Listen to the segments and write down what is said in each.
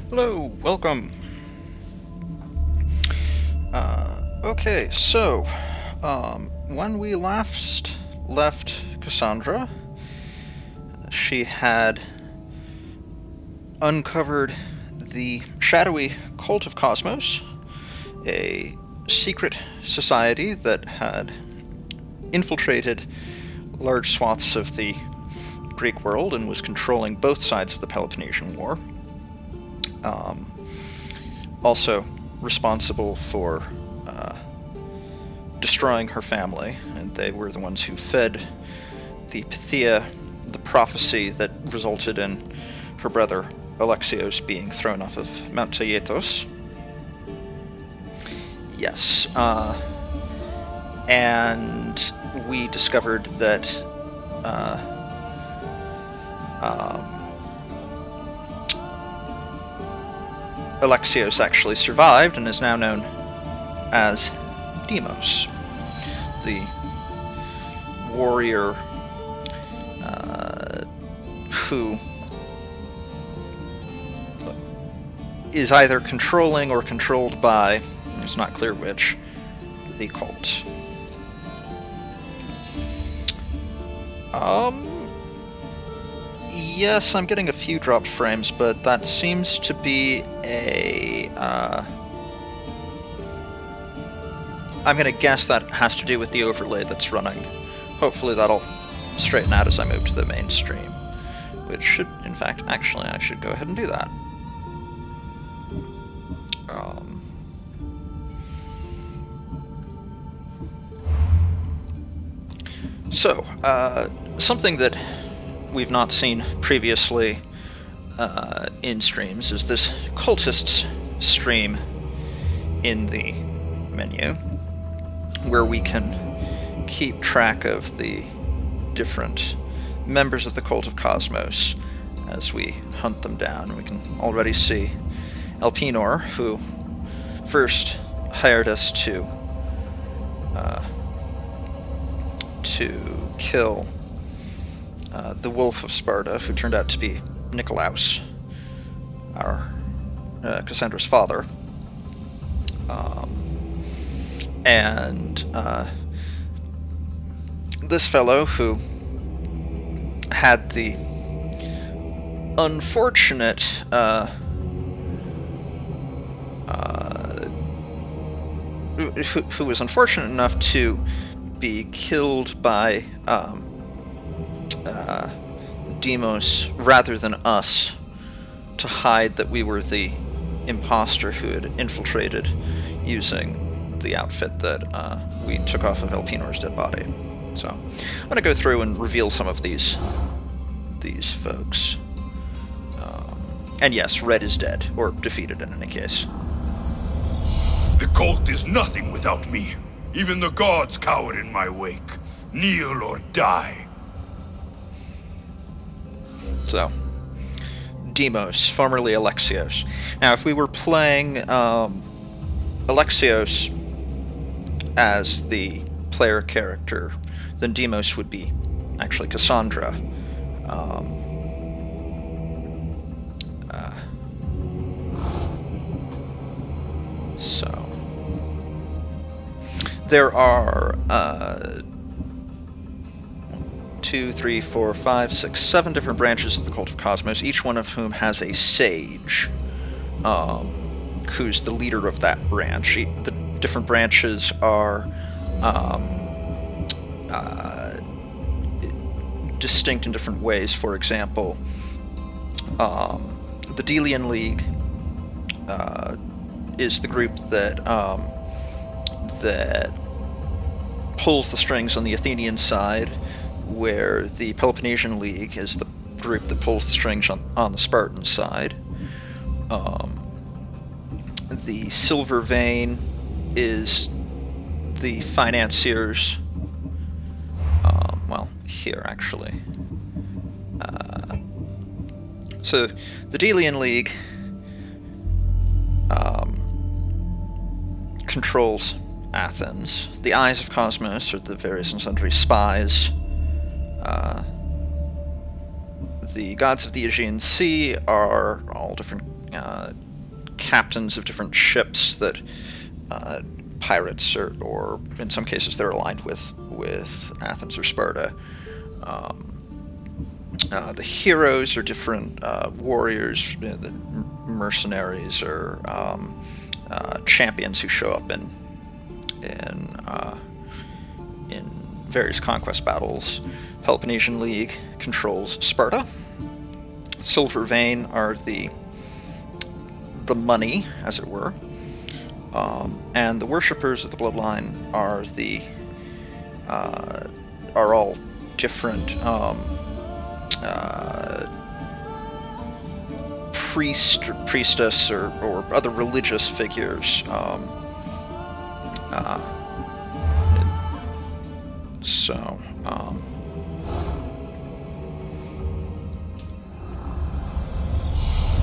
Hello, welcome. Okay, so, when we last left Cassandra, she had uncovered the shadowy Cult of Cosmos, a secret society that had infiltrated large swaths of the Greek world and was controlling both sides of the Peloponnesian War. Also responsible for destroying her family, and they were the ones who fed the Pythia the prophecy that resulted in her brother Alexios being thrown off of Mount Taygetos. Yes, and we discovered that Alexios actually survived and is now known as Deimos, the warrior who is either controlling or controlled by, it's not clear which, the cult. Yes, I'm getting a few dropped frames, but that seems to be a... I'm going to guess that has to do with the overlay that's running. Hopefully that'll straighten out as I move to the main stream. Which should, in fact, actually, I should go ahead and do that. So, something that we've not seen previously in streams is this cultists stream in the menu, where we can keep track of the different members of the Cult of Cosmos as we hunt them down. We can already see Elpenor, who first hired us to kill the Wolf of Sparta, who turned out to be Nicolaus, our Cassandra's father. And this fellow, who had the unfortunate who was unfortunate enough to be killed by Deimos rather than us, to hide that we were the imposter who had infiltrated using the outfit that we took off of Elpenor's dead body. So I'm going to go through and reveal some of these folks. And yes, Red is dead, or defeated in any case. The cult is nothing without me. Even the gods cower in my wake. Kneel or die. So, Deimos, formerly Alexios. Now, if we were playing Alexios as the player character, then Deimos would be actually Cassandra. So, there are 2, 3, 4, 5, 6, 7 different branches of the Cult of Cosmos, each one of whom has a sage, who's the leader of that branch. The different branches are distinct in different ways. For example, the Delian League is the group that pulls the strings on the Athenian side, where the Peloponnesian League is the group that pulls the strings on the Spartan side. The Silver Vein is the financiers. Well, here actually. So the Delian League controls Athens. The Eyes of Cosmos are the various and sundry spies. the gods of the Aegean Sea are all different captains of different ships that pirates, or in some cases they're aligned with Athens or Sparta. The heroes are different warriors. The mercenaries are champions who show up in various conquest battles. Peloponnesian League controls Sparta. Silver Vein are the money, as it were, and the worshippers of the bloodline are all different priest or priestess or other religious figures.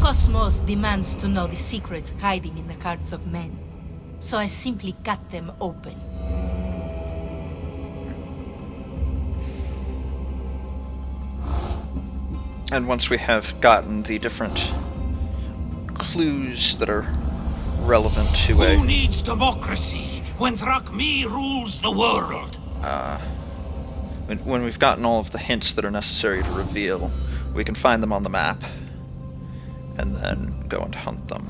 Cosmos demands to know the secrets hiding in the hearts of men, so I simply cut them open. And once we have gotten the different clues that are relevant to Who needs democracy when Thrakmi rules the world? When we've gotten all of the hints that are necessary to reveal, we can find them on the map and then go and hunt them.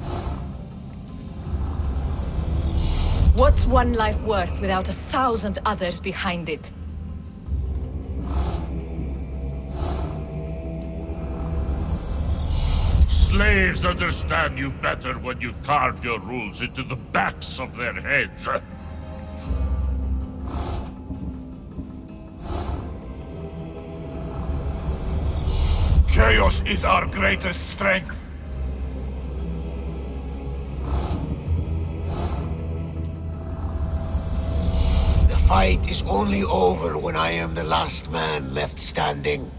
What's one life worth without 1,000 others behind it? Slaves understand you better when you carve your rules into the backs of their heads. Chaos is our greatest strength. The fight is only over when I am the last man left standing.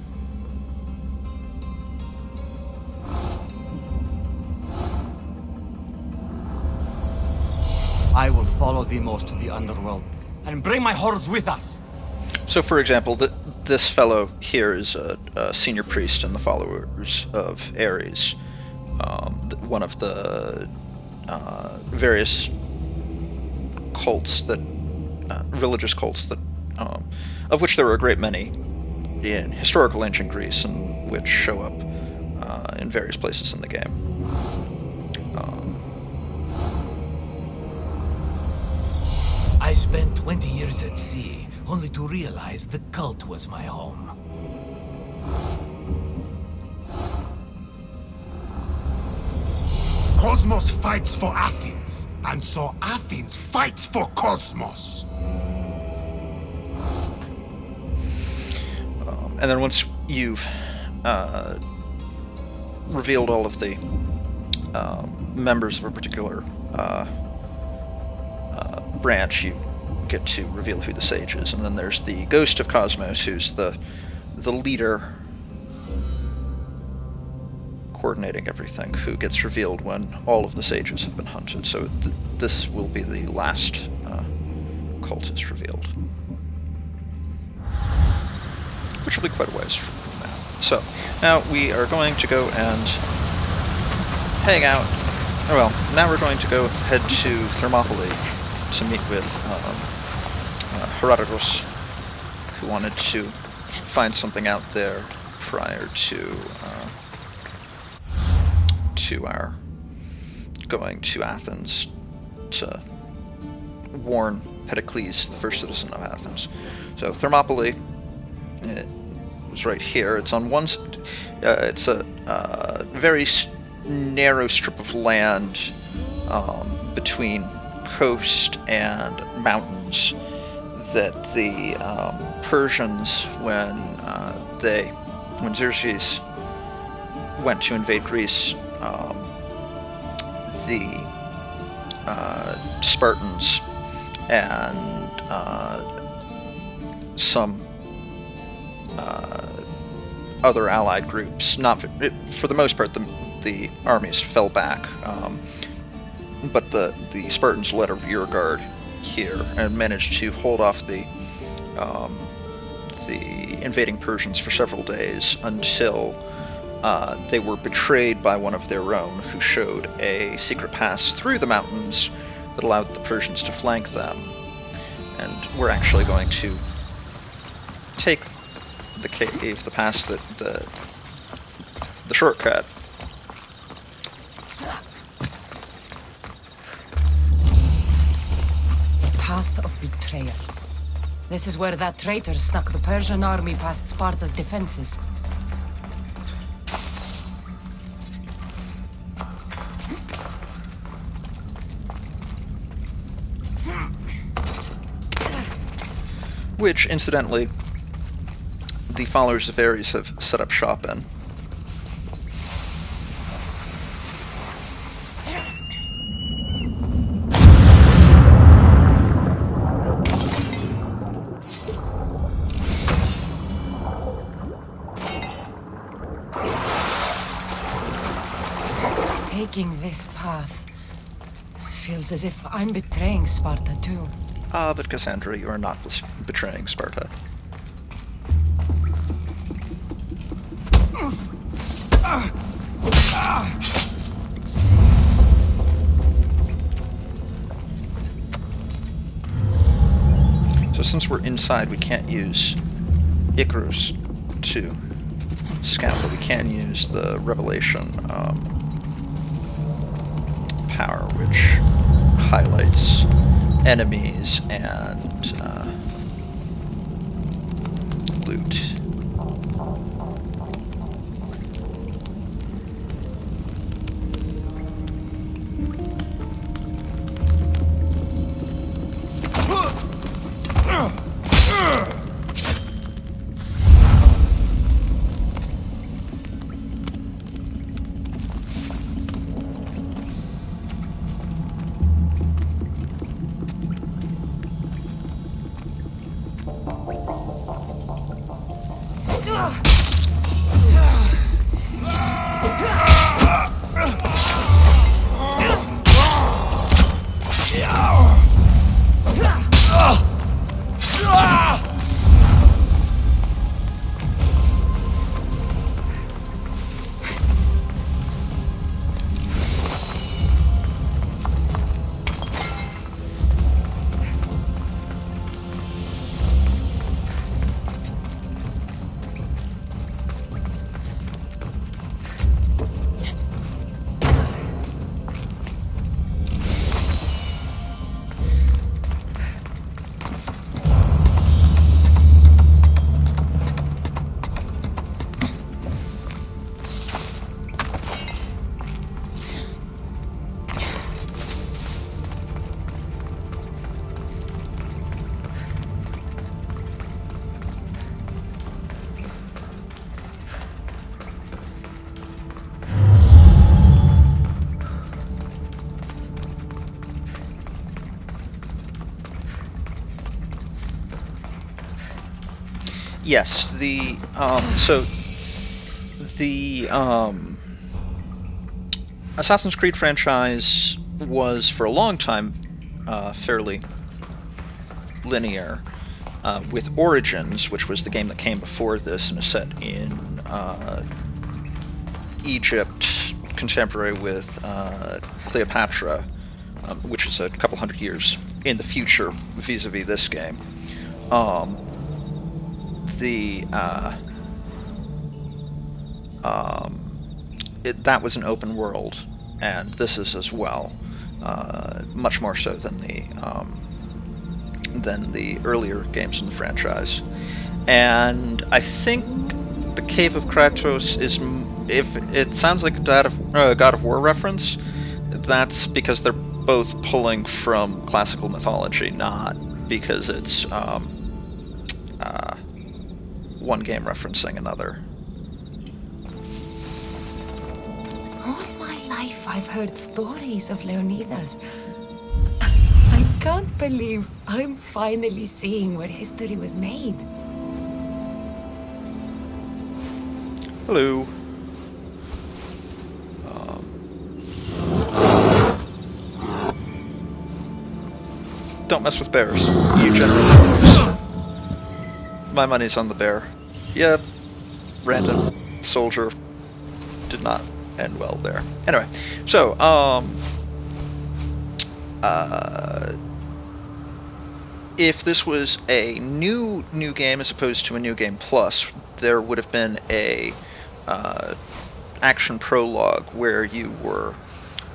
I will follow thee most to the underworld, and bring my hordes with us. So, for example, this fellow here is a senior priest in the followers of Ares, one of the various cults that, religious cults that, of which there were a great many in historical ancient Greece, and which show up in various places in the game. I spent 20 years at sea, only to realize the cult was my home. Cosmos fights for Athens, and so Athens fights for Cosmos. And then once you've revealed all of the members of a particular branch, you get to reveal who the sage is. And then there's the Ghost of Cosmos, who's the leader coordinating everything, who gets revealed when all of the sages have been hunted. So this will be the last cultist revealed, which will be quite a ways from now. So now we are going to go and hang out. Well, now we're going to go head to Thermopylae to meet with Herodotus, who wanted to find something out there prior to our going to Athens to warn Pericles, the first citizen of Athens. So Thermopylae, it was right here. It's on one. It's a very narrow strip of land between coast and mountains that the Persians, when Xerxes went to invade Greece, the Spartans and some other allied groups, for the most part, the armies fell back. But the Spartans led a rear guard here and managed to hold off the invading Persians for several days until they were betrayed by one of their own, who showed a secret pass through the mountains that allowed the Persians to flank them. And we're actually going to take the cave, the pass, that the shortcut. Path of Betrayal. This is where that traitor snuck the Persian army past Sparta's defenses. Which, incidentally, the followers of Ares have set up shop in. Taking this path feels as if I'm betraying Sparta too. But Cassandra, you are not betraying Sparta. So since we're inside, we can't use Icarus to scout, but we can use the Revelation power, which highlights enemies and loot. Yes, the Assassin's Creed franchise was for a long time fairly linear, with Origins, which was the game that came before this and is set in Egypt, contemporary with Cleopatra, which is a couple hundred years in the future vis-a-vis this game. That was an open world, and this is as well, much more so than the earlier games in the franchise. And I think the Cave of Kratos is, if it sounds like a God of War reference, that's because they're both pulling from classical mythology, not because it's one game referencing another. All my life I've heard stories of Leonidas. I can't believe I'm finally seeing where history was made. Hello. Don't mess with bears. You generally lose. My money's on the bear. Yeah, random soldier did not end well there. Anyway, so if this was a new game as opposed to a new game plus, there would have been a action prologue where you were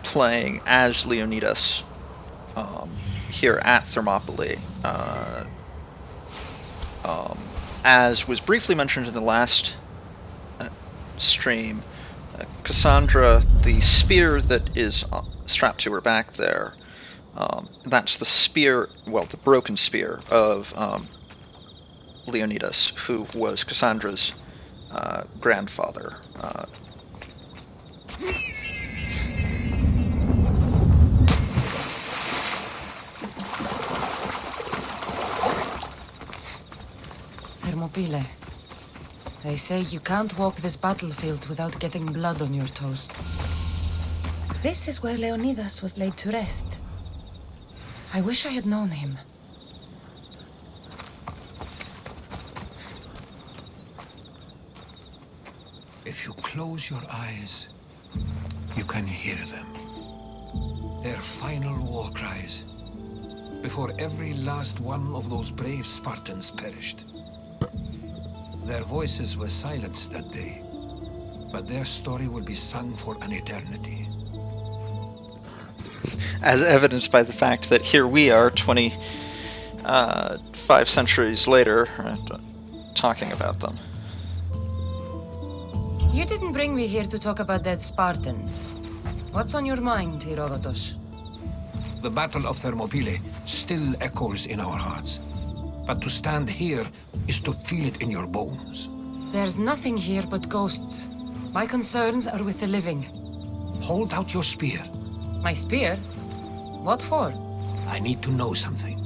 playing as Leonidas here at Thermopylae. As was briefly mentioned in the last stream, Cassandra, the spear that is strapped to her back there, that's the spear, well, the broken spear of Leonidas, who was Cassandra's grandfather. Thermopylae. They say you can't walk this battlefield without getting blood on your toes. This is where Leonidas was laid to rest. I wish I had known him. If you close your eyes, you can hear them. Their final war cries, before every last one of those brave Spartans perished. Their voices were silenced that day, but their story will be sung for an eternity. As evidenced by the fact that here we are 25 centuries later talking about them. You didn't bring me here to talk about dead Spartans. What's on your mind, Herodotus? The Battle of Thermopylae still echoes in our hearts. But to stand here is to feel it in your bones. There's nothing here but ghosts. My concerns are with the living. Hold out your spear. My spear? What for? I need to know something.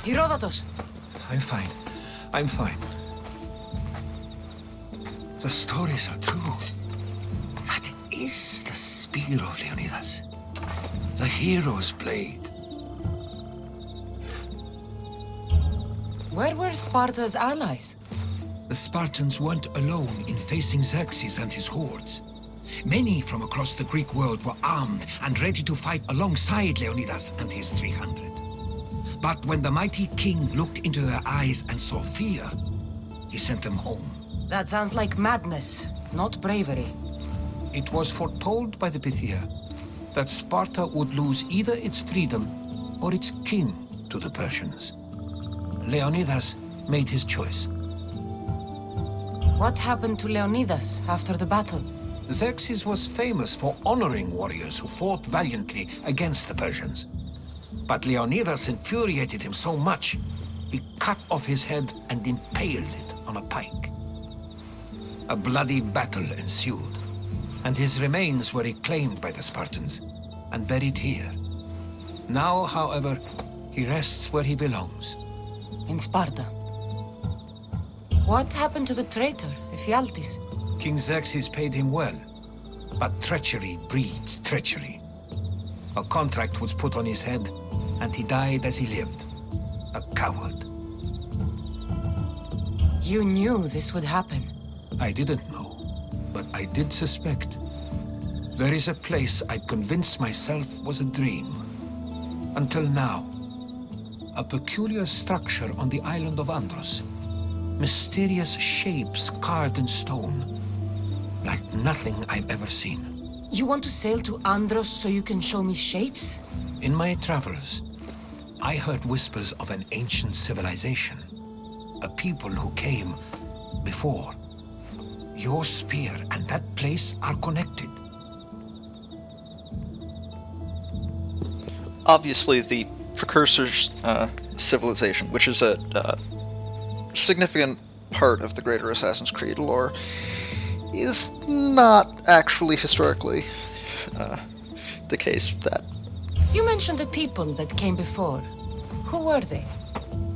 Herodotus! I'm fine. I'm fine. The stories are true. That is the spear of Leonidas. The hero's blade. Where were Sparta's allies? The Spartans weren't alone in facing Xerxes and his hordes. Many from across the Greek world were armed and ready to fight alongside Leonidas and his 300. But when the mighty king looked into their eyes and saw fear, he sent them home. That sounds like madness, not bravery. It was foretold by the Pythia that Sparta would lose either its freedom or its king to the Persians. Leonidas made his choice. What happened to Leonidas after the battle? Xerxes was famous for honoring warriors who fought valiantly against the Persians. But Leonidas infuriated him so much, he cut off his head and impaled it on a pike. A bloody battle ensued, and his remains were reclaimed by the Spartans and buried here. Now, however, he rests where he belongs. In Sparta. What happened to the traitor, Ephialtes? King Xerxes paid him well, but treachery breeds treachery. A contract was put on his head, and he died as he lived. A coward. You knew this would happen. I didn't know, but I did suspect. There is a place I convinced myself was a dream. Until now. A peculiar structure on the island of Andros. Mysterious shapes carved in stone. Like nothing I've ever seen. You want to sail to Andros so you can show me shapes? In my travels, I heard whispers of an ancient civilization. A people who came before. Your spear and that place are connected. Obviously, the Precursor's civilization, which is a significant part of the greater Assassin's Creed lore, is not actually historically the case that. You mentioned the people that came before. Who were they?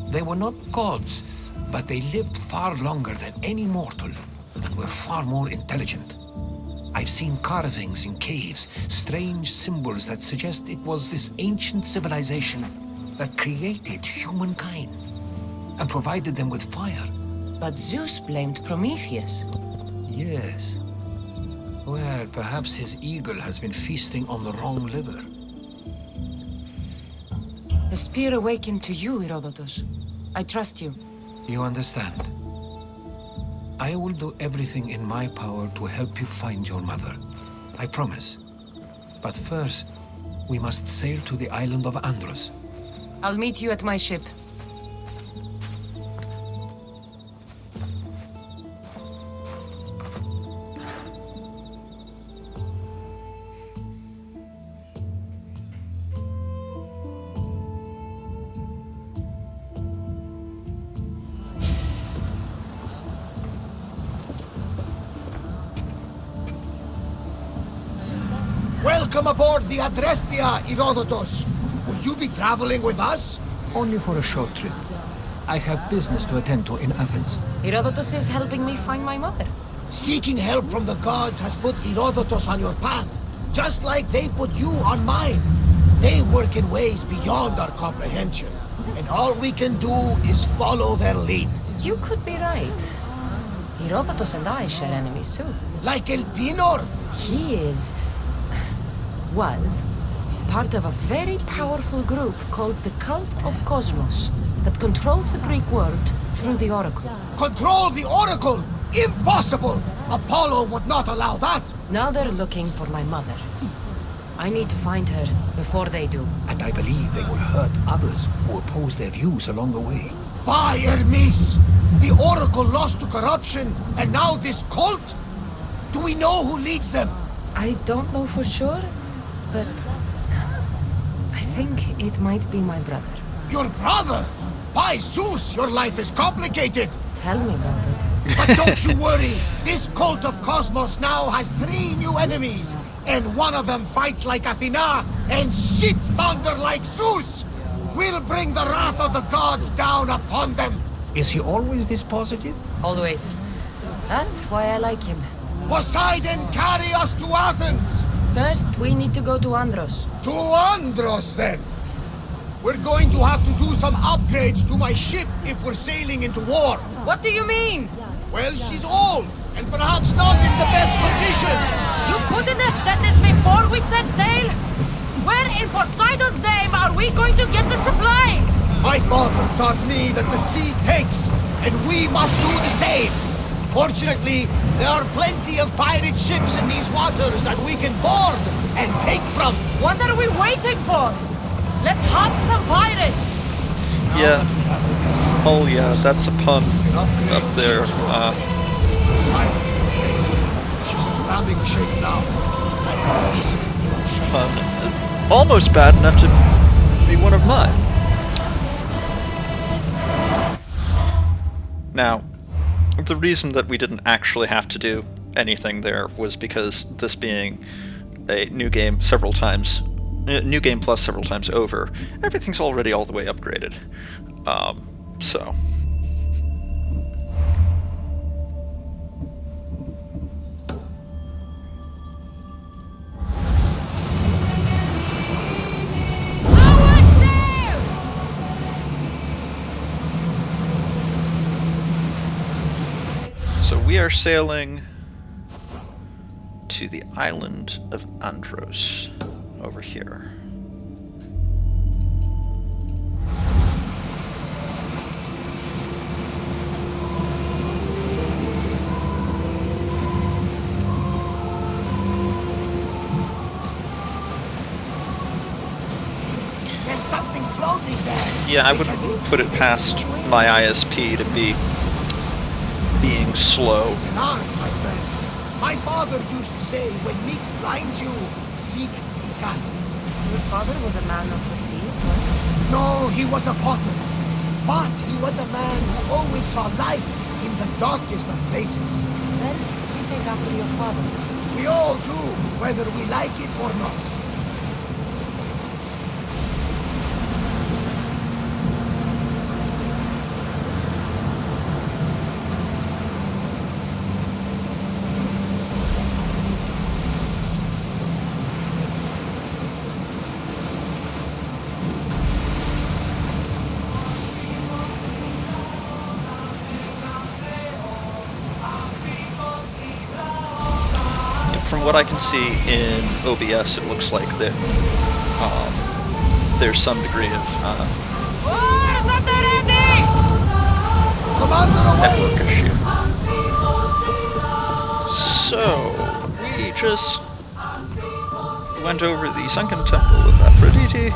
They were not gods, but they lived far longer than any mortal, and were far more intelligent. I've seen carvings in caves, strange symbols that suggest it was this ancient civilization that created humankind, and provided them with fire. But Zeus blamed Prometheus. Yes. Well, perhaps his eagle has been feasting on the wrong liver. The spear awakened to you, Herodotus. I trust you. You understand. I will do everything in my power to help you find your mother. I promise. But first, we must sail to the island of Andros. I'll meet you at my ship. Welcome aboard the Adrestia, Herodotus. Will you be traveling with us? Only for a short trip. I have business to attend to in Athens. Herodotus is helping me find my mother. Seeking help from the gods has put Herodotus on your path, just like they put you on mine. They work in ways beyond our comprehension, and all we can do is follow their lead. You could be right. Herodotus and I share enemies too. Like Elpinor? He was part of a very powerful group called the Cult of Cosmos that controls the Greek world through the Oracle. Control the Oracle? Impossible! Apollo would not allow that! Now they're looking for my mother. I need to find her before they do. And I believe they will hurt others who oppose their views along the way. By Hermes! The Oracle lost to corruption, and now this cult? Do we know who leads them? I don't know for sure, but I think it might be my brother. Your brother? By Zeus, your life is complicated! Tell me about it. But don't you worry! This cult of Cosmos now has 3 new enemies, and one of them fights like Athena and shits thunder like Zeus! We'll bring the wrath of the gods down upon them! Is he always this positive? Always. That's why I like him. Poseidon, carry us to Athens! First, we need to go to Andros. To Andros, then! We're going to have to do some upgrades to my ship if we're sailing into war. What do you mean? Well, she's old, and perhaps not in the best condition. You couldn't have said this before we set sail? Where in Poseidon's name are we going to get the supplies? My father taught me that the sea takes, and we must do the same. Fortunately, there are plenty of pirate ships in these waters that we can board and take from. What are we waiting for? Let's hunt some pirates! Yeah. Oh yeah, that's a pun up there. She's in ramming shape now. Like a beast. Pun. Almost bad enough to be one of mine. Now, the reason that we didn't actually have to do anything there was because this being a new game several times, new game plus several times over, everything's already all the way upgraded. So. So we are sailing to the island of Andros, over here. There's something floating there. Yeah, I wouldn't put it past my ISP to be being slow. My friend. My father used to say, when Meeks blinds you, seek God. Your father was a man of the sea, right? No, he was a potter. But he was a man who always saw light in the darkest of places. Then you take after your father. We all do, whether we like it or not. From what I can see in OBS, it looks like that there's some degree of network issue. So, we just went over the sunken temple of Aphrodite.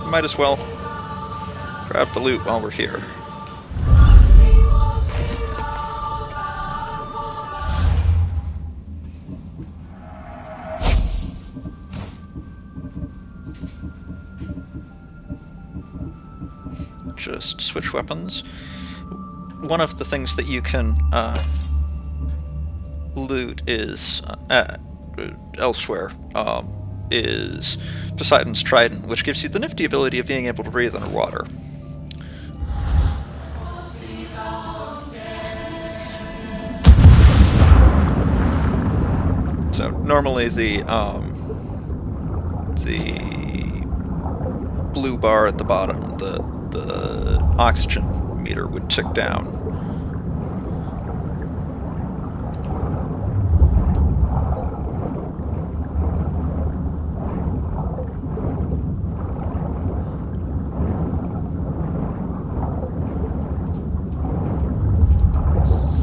Might as well grab the loot while we're here. Just switch weapons. One of the things that you can loot is elsewhere is Poseidon's Trident, which gives you the nifty ability of being able to breathe underwater. So normally the blue bar at the bottom, the oxygen meter would tick down.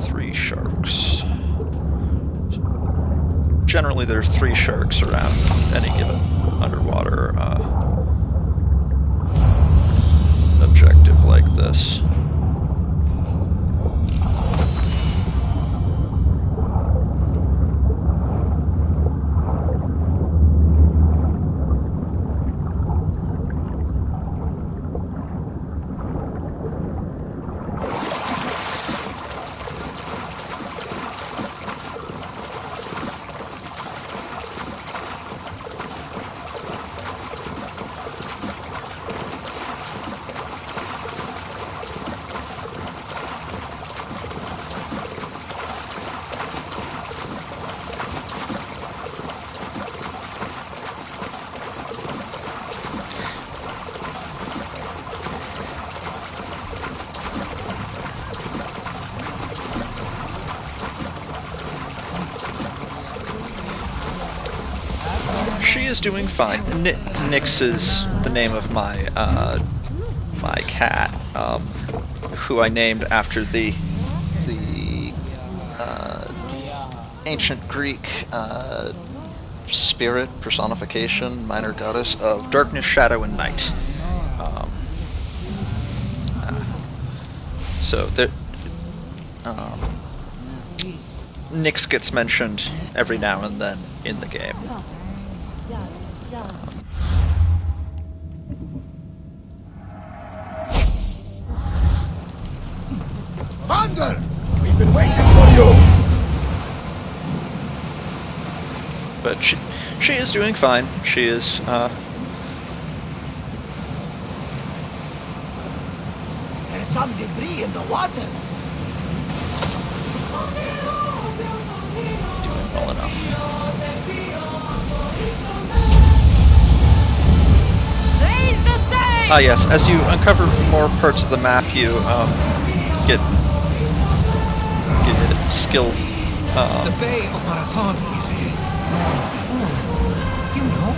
Three sharks. Generally there's 3 sharks around any given underwater objective like this. She is doing fine. Nix is the name of my my cat, who I named after the ancient Greek spirit personification, minor goddess of darkness, shadow, and night. So there, Nix gets mentioned every now and then in the game. Commander! We've been waiting for you! But she is doing fine. She is There's some debris in the water. doing well enough. Ah yes, as you uncover more parts of the map, you get skill. The Bay of Marathon is ahead. You know,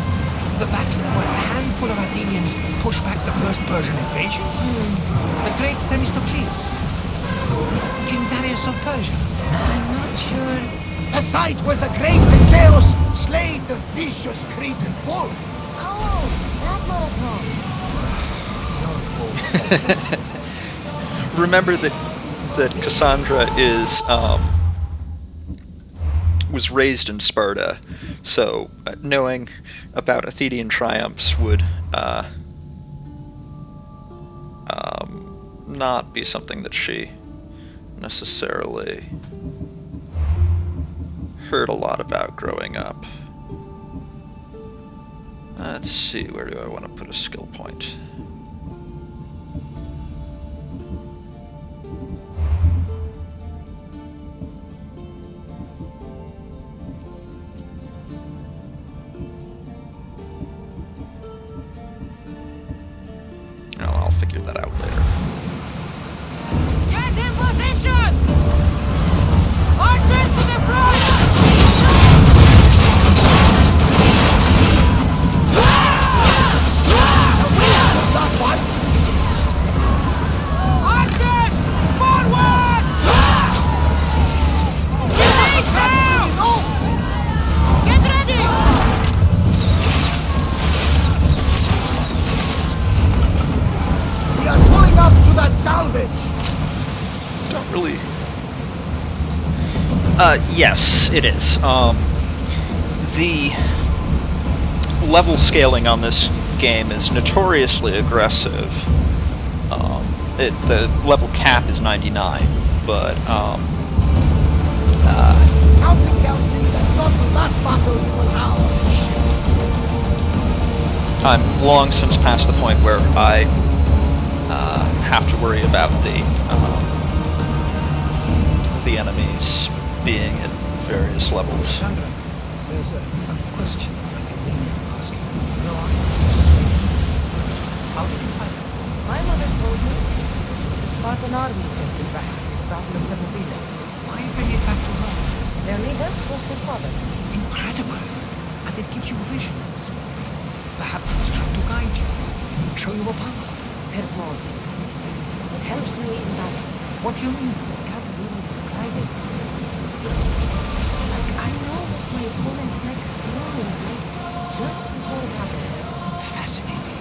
the battle where a handful of Athenians pushed back the first Persian invasion. The great Themistocles, King Darius of Persia. I'm not sure. The site where the great Theseus slayed the vicious Cretan bull. Oh, that marathon. Remember that Cassandra is was raised in Sparta, so knowing about Athenian triumphs would not be something that she necessarily heard a lot about growing up. Let's see, where do I want to put a skill point? I'll figure that out later. Get in position! Archers to the front! Archers! Forward! Get ready! We are pulling up to that salvage. Don't really. Yes, it is. The level scaling on this game is notoriously aggressive. The level cap is 99, but Something tells me that's not the last battle we will have. I'm long since past the point where I have to worry about the enemies being at various levels. Sandra, there's a question I need to ask you. No, how did you find it? My mother told me the Spartan army took it back at the Battle of Thermopylae. Why bring it back to Rome? Their leader was her father. Incredible. And it gives you visions. Perhaps it's trying to guide you, show you a path. There's more. It helps me in battle. What do you mean? I can't really describe it. Like I know what my opponent's next move will be just before it happens. Fascinating.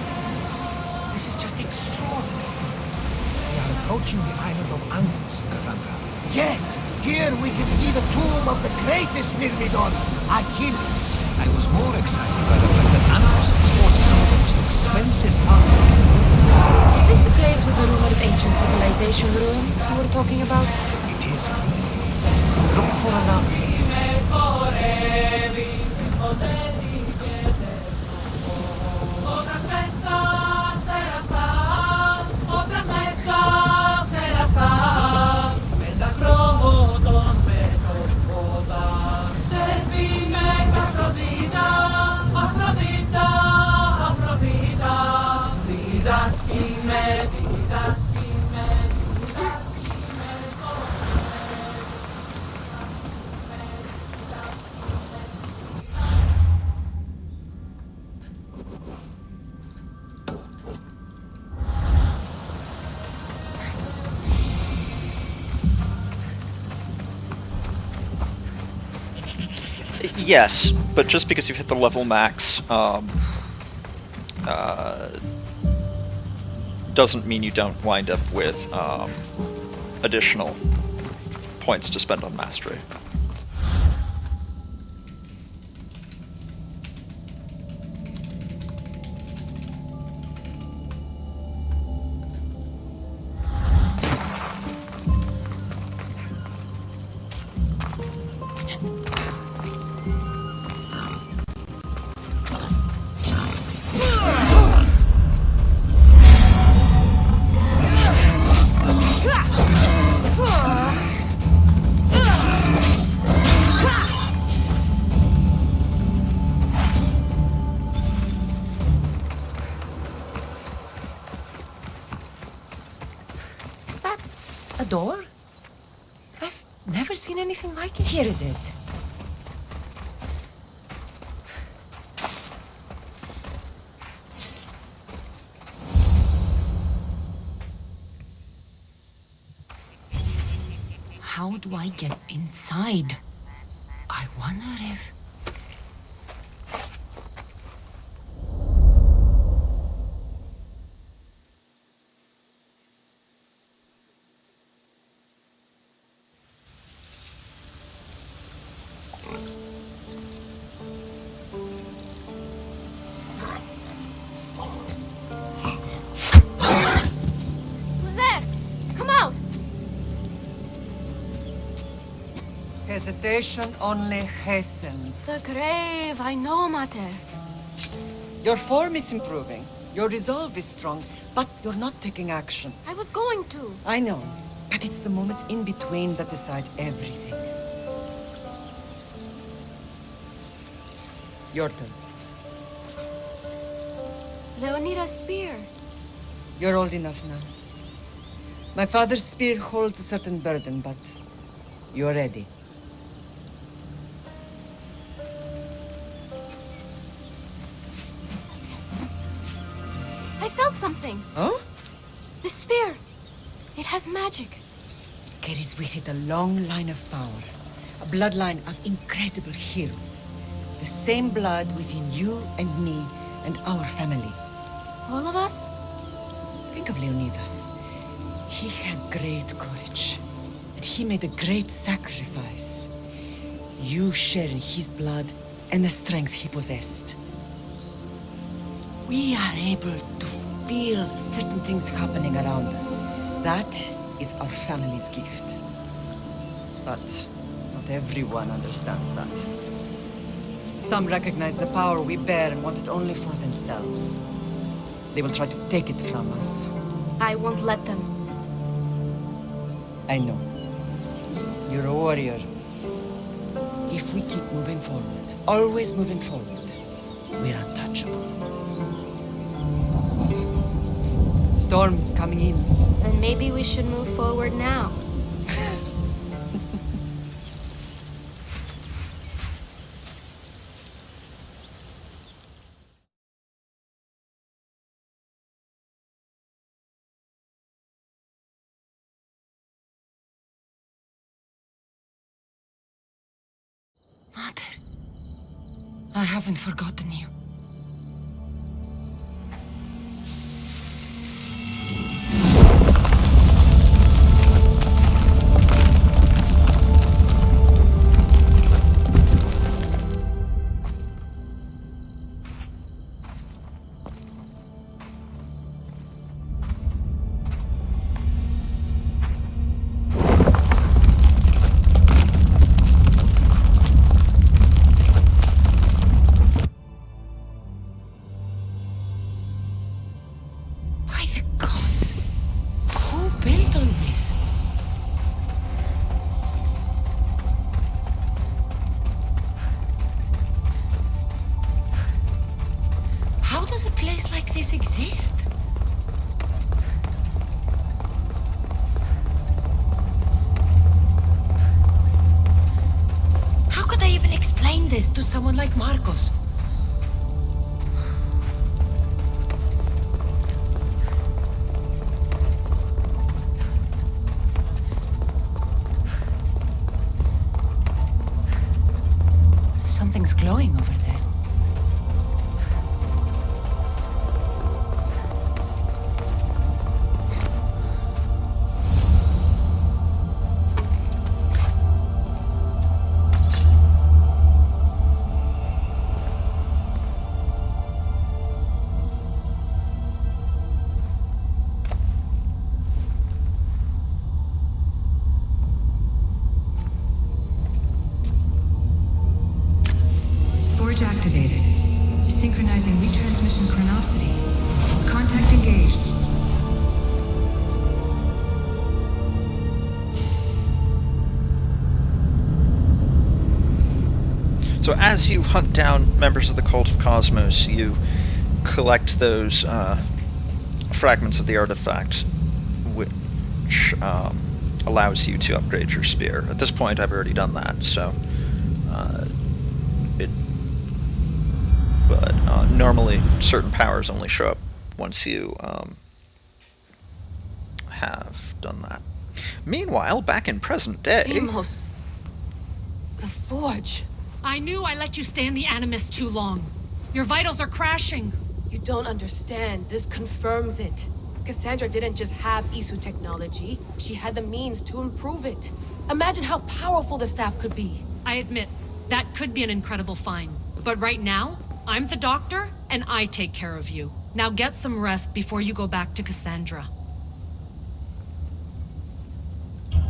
This is just extraordinary. We are approaching the island of Angus, Cassandra. Yes, here we can see the tomb of the greatest Myrmidon, Achilles. I was more excited by the fact that Angus exports some of the most expensive art. Is this the place with the rumored ancient civilization ruins you were talking about? It is indeed. Look for another. Αφροδίτα, Yes, but just because you've hit the level max doesn't mean you don't wind up with additional points to spend on mastery. A door? I've never seen anything like it. Here it is. How do I get inside? I wonder if... Who's there? Come out! Hesitation only hastens. The grave, I know, Mater. Your form is improving. Your resolve is strong, but you're not taking action. I was going to. I know, but it's the moments in between that decide everything. Your turn. Leonida's spear. You're old enough now. My father's spear holds a certain burden, but you're ready. I felt something. Huh? The spear. It has magic. Carries with it a long line of power. A bloodline of incredible heroes. The same blood within you and me and our family. All of us? Think of Leonidas. He had great courage. And he made a great sacrifice. You share in his blood and the strength he possessed. We are able to feel certain things happening around us. That is our family's gift. But not everyone understands that. Some recognize the power we bear and want it only for themselves. They will try to take it from us. I won't let them. I know. You're a warrior. If we keep moving forward, always moving forward, we're untouchable. Storm's coming in. Then maybe we should move forward now. Mother, I haven't forgotten you. By the gods! Who built all this? How does a place like this exist? How could I even explain this to someone like Marcos? Something's in retransmission chronicity. Contact engaged. So as you hunt down members of the Cult of Cosmos, you collect those fragments of the artifact, which allows you to upgrade your spear. At this point, I've already done that, so normally certain powers only show up once you have done that. Meanwhile, back in present day... Deimos. The Forge. I knew I let you stay in the Animus too long. Your vitals are crashing. You don't understand. This confirms it. Cassandra didn't just have Isu technology. She had the means to improve it. Imagine how powerful the staff could be. I admit, that could be an incredible find. But right now, I'm the doctor, and I take care of you. Now get some rest before you go back to Cassandra.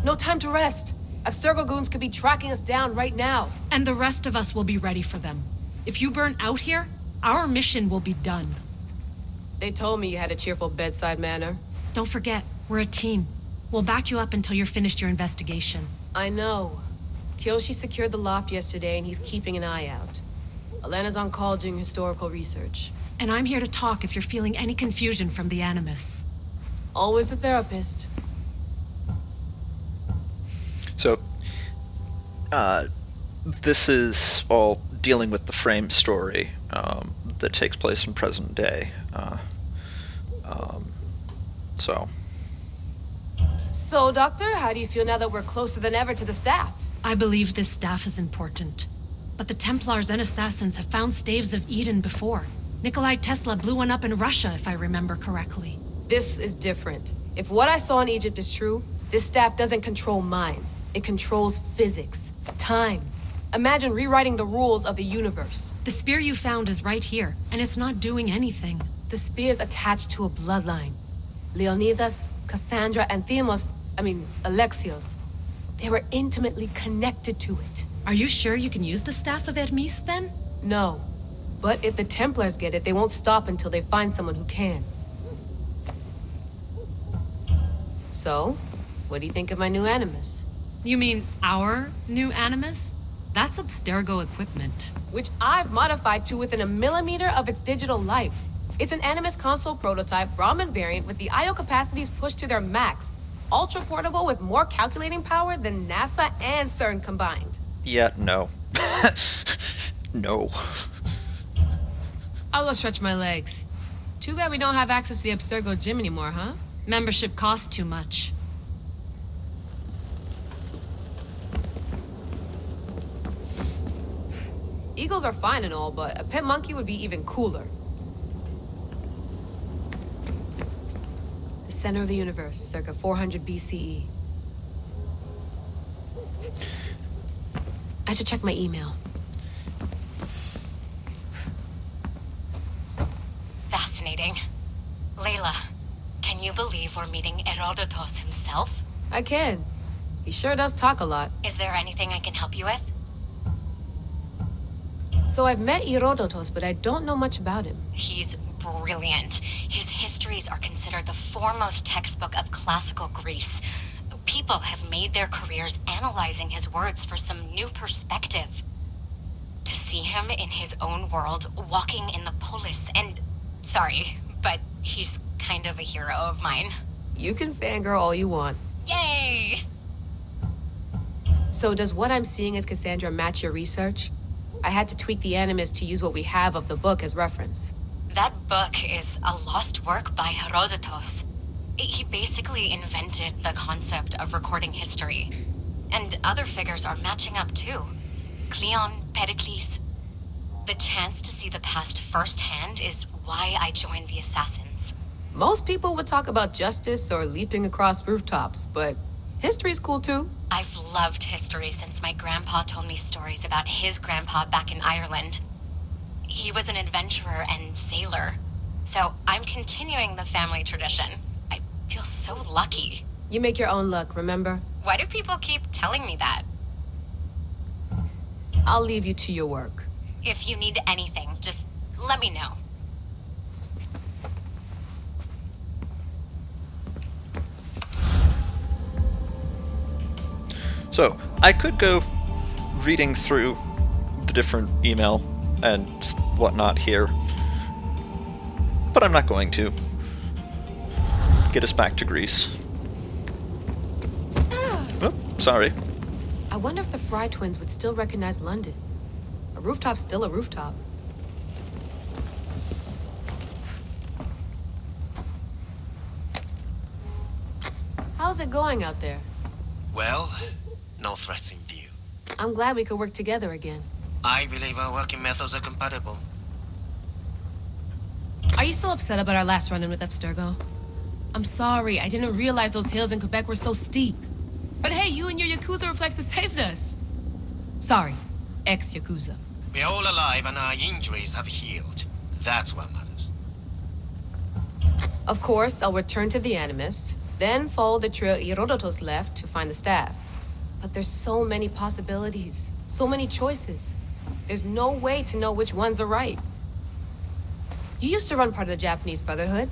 No time to rest. Abstergo goons could be tracking us down right now. And the rest of us will be ready for them. If you burn out here, our mission will be done. They told me you had a cheerful bedside manner. Don't forget, we're a team. We'll back you up until you're finished your investigation. I know. Kyoshi secured the loft yesterday and he's keeping an eye out. Elena's on call doing historical research. And I'm here to talk if you're feeling any confusion from the Animus. Always the therapist. So, this is all dealing with the frame story that takes place in present day. So, Doctor, how do you feel now that we're closer than ever to the staff? I believe this staff is important. But the Templars and Assassins have found staves of Eden before. Nikolai Tesla blew one up in Russia, if I remember correctly. This is different. If what I saw in Egypt is true, this staff doesn't control minds. It controls physics, time. Imagine rewriting the rules of the universe. The spear you found is right here, and it's not doing anything. The spear's attached to a bloodline. Leonidas, Cassandra, and Alexios. They were intimately connected to it. Are you sure you can use the Staff of Hermes, then? No. But if the Templars get it, they won't stop until they find someone who can. So, what do you think of my new Animus? You mean our new Animus? That's Abstergo equipment. Which I've modified to within a millimeter of its digital life. It's an Animus console prototype Brahmin variant with the I/O capacities pushed to their max. Ultra portable with more calculating power than NASA and CERN combined. Yeah, no. No. I'll go stretch my legs. Too bad we don't have access to the Abstergo gym anymore, huh? Membership costs too much. Eagles are fine and all, but a pet monkey would be even cooler. The center of the universe, circa 400 BCE. I should check my email. Fascinating. Layla, can you believe we're meeting Herodotus himself? I can. He sure does talk a lot. Is there anything I can help you with? So I've met Herodotus, but I don't know much about him. He's brilliant. His histories are considered the foremost textbook of classical Greece. People have made their careers analyzing his words for some new perspective. To see him in his own world, walking in the polis, and... Sorry, but he's kind of a hero of mine. You can fangirl all you want. Yay! So does what I'm seeing as Cassandra match your research? I had to tweak the Animus to use what we have of the book as reference. That book is a lost work by Herodotus. He basically invented the concept of recording history. And other figures are matching up too. Cleon, Pericles. The chance to see the past firsthand is why I joined the Assassins. Most people would talk about justice or leaping across rooftops, but history's cool too. I've loved history since my grandpa told me stories about his grandpa back in Ireland. He was an adventurer and sailor, so I'm continuing the family tradition. I feel so lucky. You make your own luck, remember? Why do people keep telling me that? I'll leave you to your work. If you need anything, just let me know. So, I could go reading through the different email and whatnot here, but I'm not going to. Get us back to Greece. Oh, sorry. I wonder if the Fry twins would still recognize London. A rooftop's still a rooftop. How's it going out there? Well, no threats in view. I'm glad we could work together again. I believe our working methods are compatible. Are you still upset about our last run-in with Abstergo? I'm sorry, I didn't realize those hills in Quebec were so steep. But hey, you and your Yakuza reflexes saved us. Sorry, ex-Yakuza. We're all alive and our injuries have healed. That's what matters. Of course, I'll return to the Animus, then follow the trail Herodotus left to find the staff. But there's so many possibilities, so many choices. There's no way to know which ones are right. You used to run part of the Japanese Brotherhood.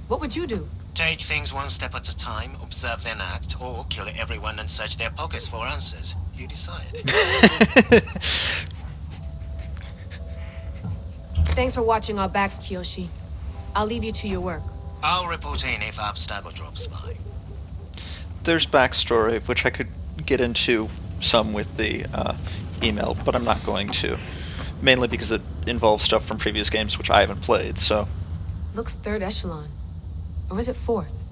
What would you do? Take things one step at a time, observe then act, or kill everyone and search their pockets for answers. You decide. Thanks for watching our backs, Kiyoshi. I'll leave you to your work. I'll report in if Abstergo drops by. There's backstory, which I could get into some with the email, but I'm not going to. Mainly because it involves stuff from previous games which I haven't played, so... Looks third echelon. Or was it fourth?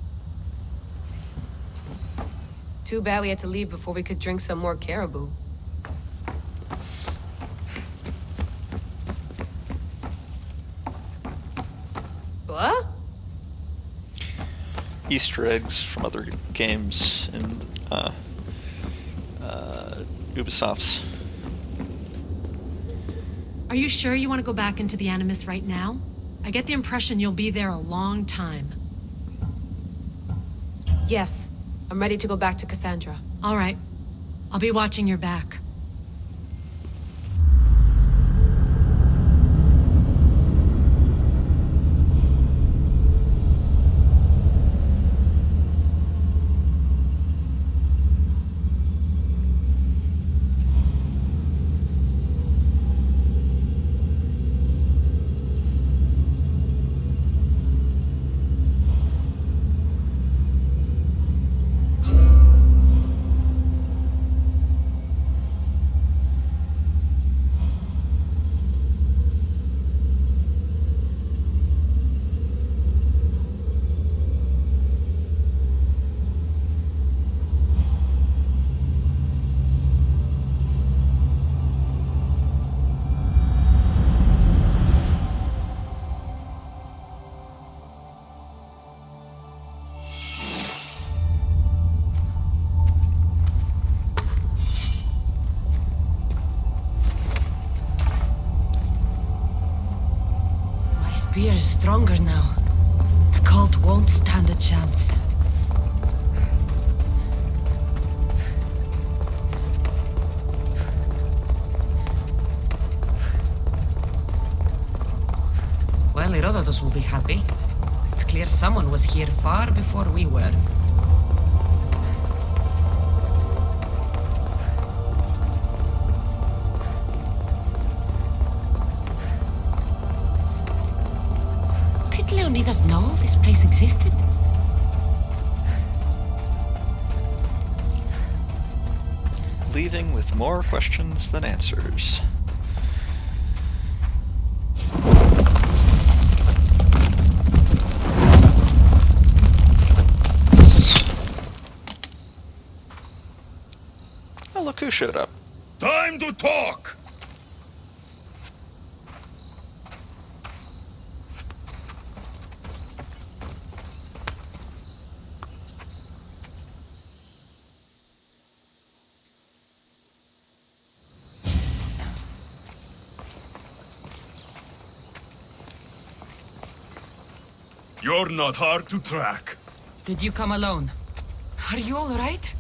Too bad we had to leave before we could drink some more caribou. What? Easter eggs from other games in Ubisoft's. Are you sure you want to go back into the Animus right now? I get the impression you'll be there a long time. Yes. I'm ready to go back to Cassandra. All right. I'll be watching your back. Spear is stronger now. The cult won't stand a chance. Well, Herodotus will be happy. It's clear someone was here far before we were. Did Leonidas know this place existed? Leaving with more questions than answers. Oh, look who showed up. Time to talk! You're not hard to track. Did you come alone? Are you all right?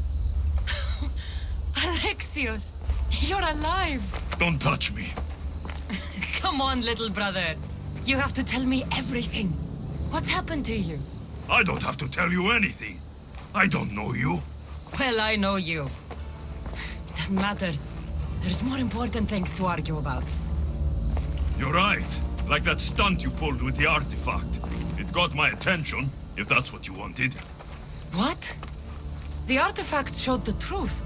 Alexios, you're alive! Don't touch me. Come on, little brother. You have to tell me everything. What's happened to you? I don't have to tell you anything. I don't know you. Well, I know you. doesn't matter. There's more important things to argue about. You're right. Like that stunt you pulled with the artifact. It got my attention, if that's what you wanted. What? The artifact showed the truth.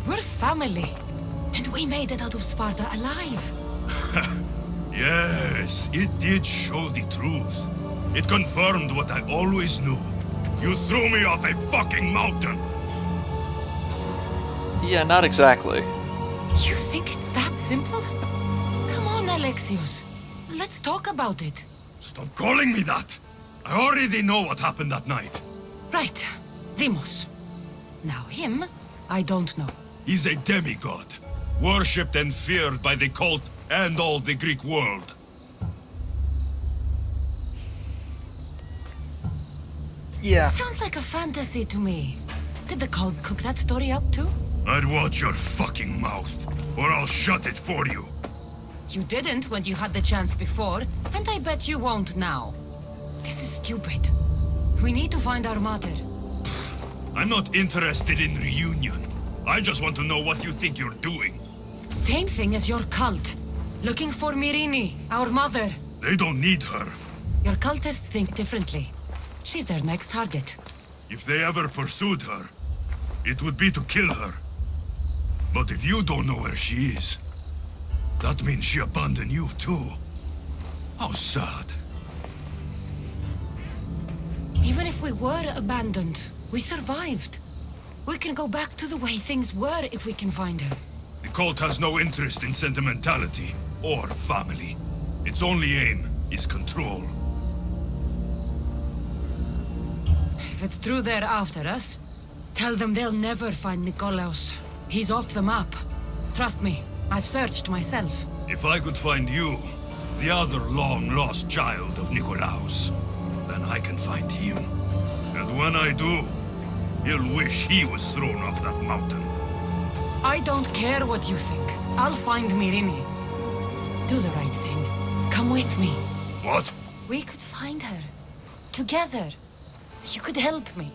We're family. And we made it out of Sparta alive. Yes, it did show the truth. It confirmed what I always knew. You threw me off a fucking mountain! Yeah, not exactly. You think it's that simple? Come on, Alexios. Let's talk about it. Stop calling me that! I already know what happened that night. Right. Deimos. Now him, I don't know. He's a demigod. Worshipped and feared by the cult and all the Greek world. Yeah. Sounds like a fantasy to me. Did the cult cook that story up too? I'd watch your fucking mouth, or I'll shut it for you. You didn't when you had the chance before, and I bet you won't now. This is stupid. We need to find our mother. I'm not interested in reunion. I just want to know what you think you're doing. Same thing as your cult. Looking for Myrrine, our mother. They don't need her. Your cultists think differently. She's their next target. If they ever pursued her, it would be to kill her. But if you don't know where she is, that means she abandoned you too. How sad. Even if we were abandoned, we survived. We can go back to the way things were if we can find her. The cult has no interest in sentimentality or family. Its only aim is control. If it's true they're after us, tell them they'll never find Nikolaos. He's off the map. Trust me, I've searched myself. If I could find you, the other long-lost child of Nikolaos, then I can find him. And when I do, he'll wish he was thrown off that mountain. I don't care what you think. I'll find Myrrine. Do the right thing. Come with me. What? We could find her. Together. You could help me.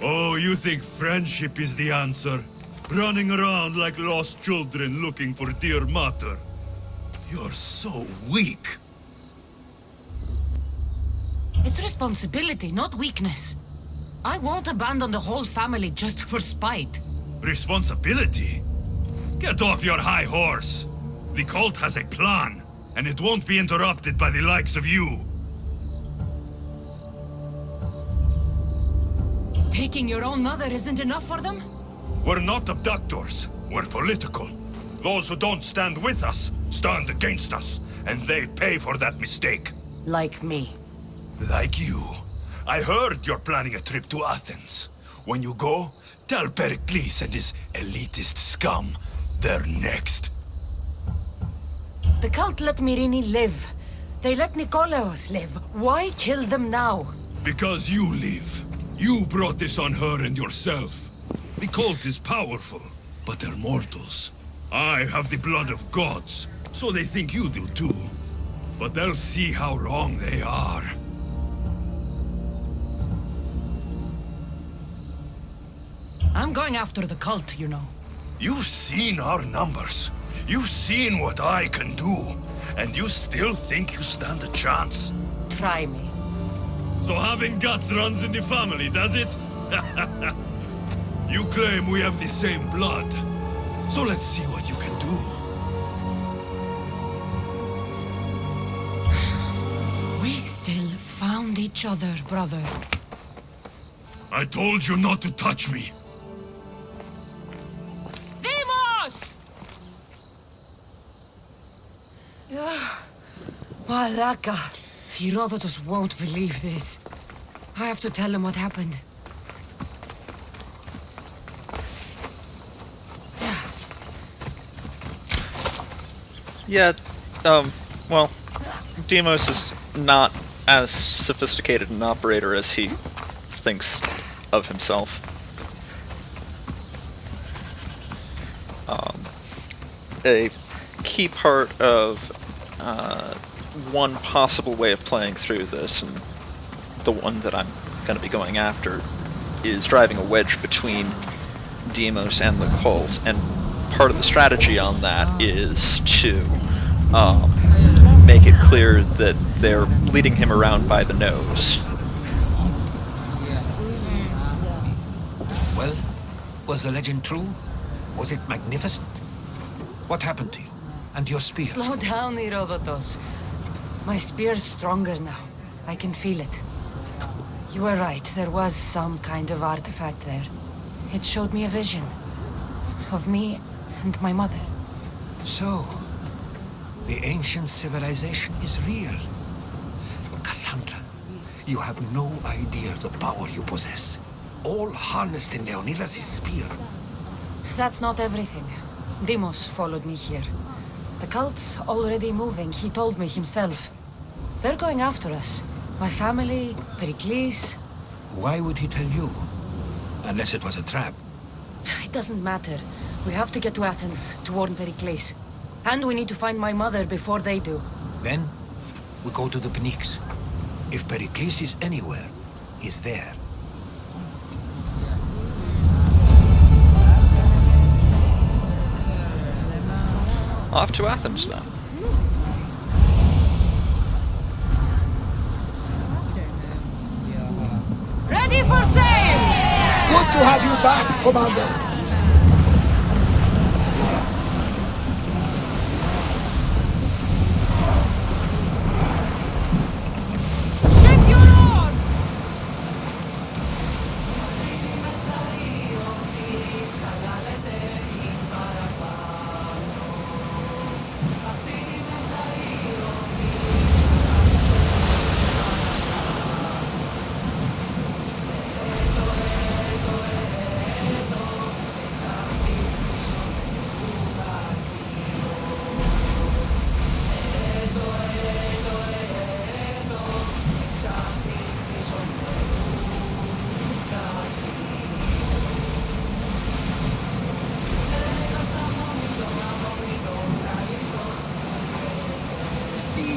Oh, you think friendship is the answer? Running around like lost children looking for dear mother. You're so weak. It's responsibility, not weakness. I won't abandon the whole family just for spite. Responsibility? Get off your high horse. The cult has a plan, and it won't be interrupted by the likes of you. Taking your own mother isn't enough for them? We're not abductors. We're political. Those who don't stand with us, stand against us, and they pay for that mistake. Like me. Like you. I heard you're planning a trip to Athens. When you go, tell Pericles and his elitist scum they're next. The cult let Myrrine live. They let Nikolaos live. Why kill them now? Because you live. You brought this on her and yourself. The cult is powerful, but they're mortals. I have the blood of gods, so they think you do too. But they'll see how wrong they are. I'm going after the cult, you know. You've seen our numbers. You've seen what I can do. And you still think you stand a chance? Try me. So having guts runs in the family, does it? You claim we have the same blood. So let's see what you can do. We still found each other, brother. I told you not to touch me. Deimos! Malaka. Herodotus won't believe this. I have to tell him what happened. Yeah, well, Deimos is not as sophisticated an operator as he thinks of himself. A key part of one possible way of playing through this, and the one that I'm going to be going after, is driving a wedge between Deimos and the cult, and part of the strategy on that is to make it clear that they're leading him around by the nose. Well, was the legend true? Was it magnificent? What happened to you? And your spear? Slow down, Herodotus. My spear's stronger now. I can feel it. You were right, there was some kind of artifact there. It showed me a vision. Of me and my mother. So, the ancient civilization is real. Cassandra, you have no idea the power you possess. All harnessed in Leonidas' spear. That's not everything. Deimos followed me here. The cult's already moving, he told me himself. They're going after us. My family, Pericles. Why would he tell you? Unless it was a trap. It doesn't matter. We have to get to Athens, to warn Pericles. And we need to find my mother before they do. Then, we go to the Pnyx. If Pericles is anywhere, he's there. Off to Athens, then. Ready for sail! Good to have you back, Commander.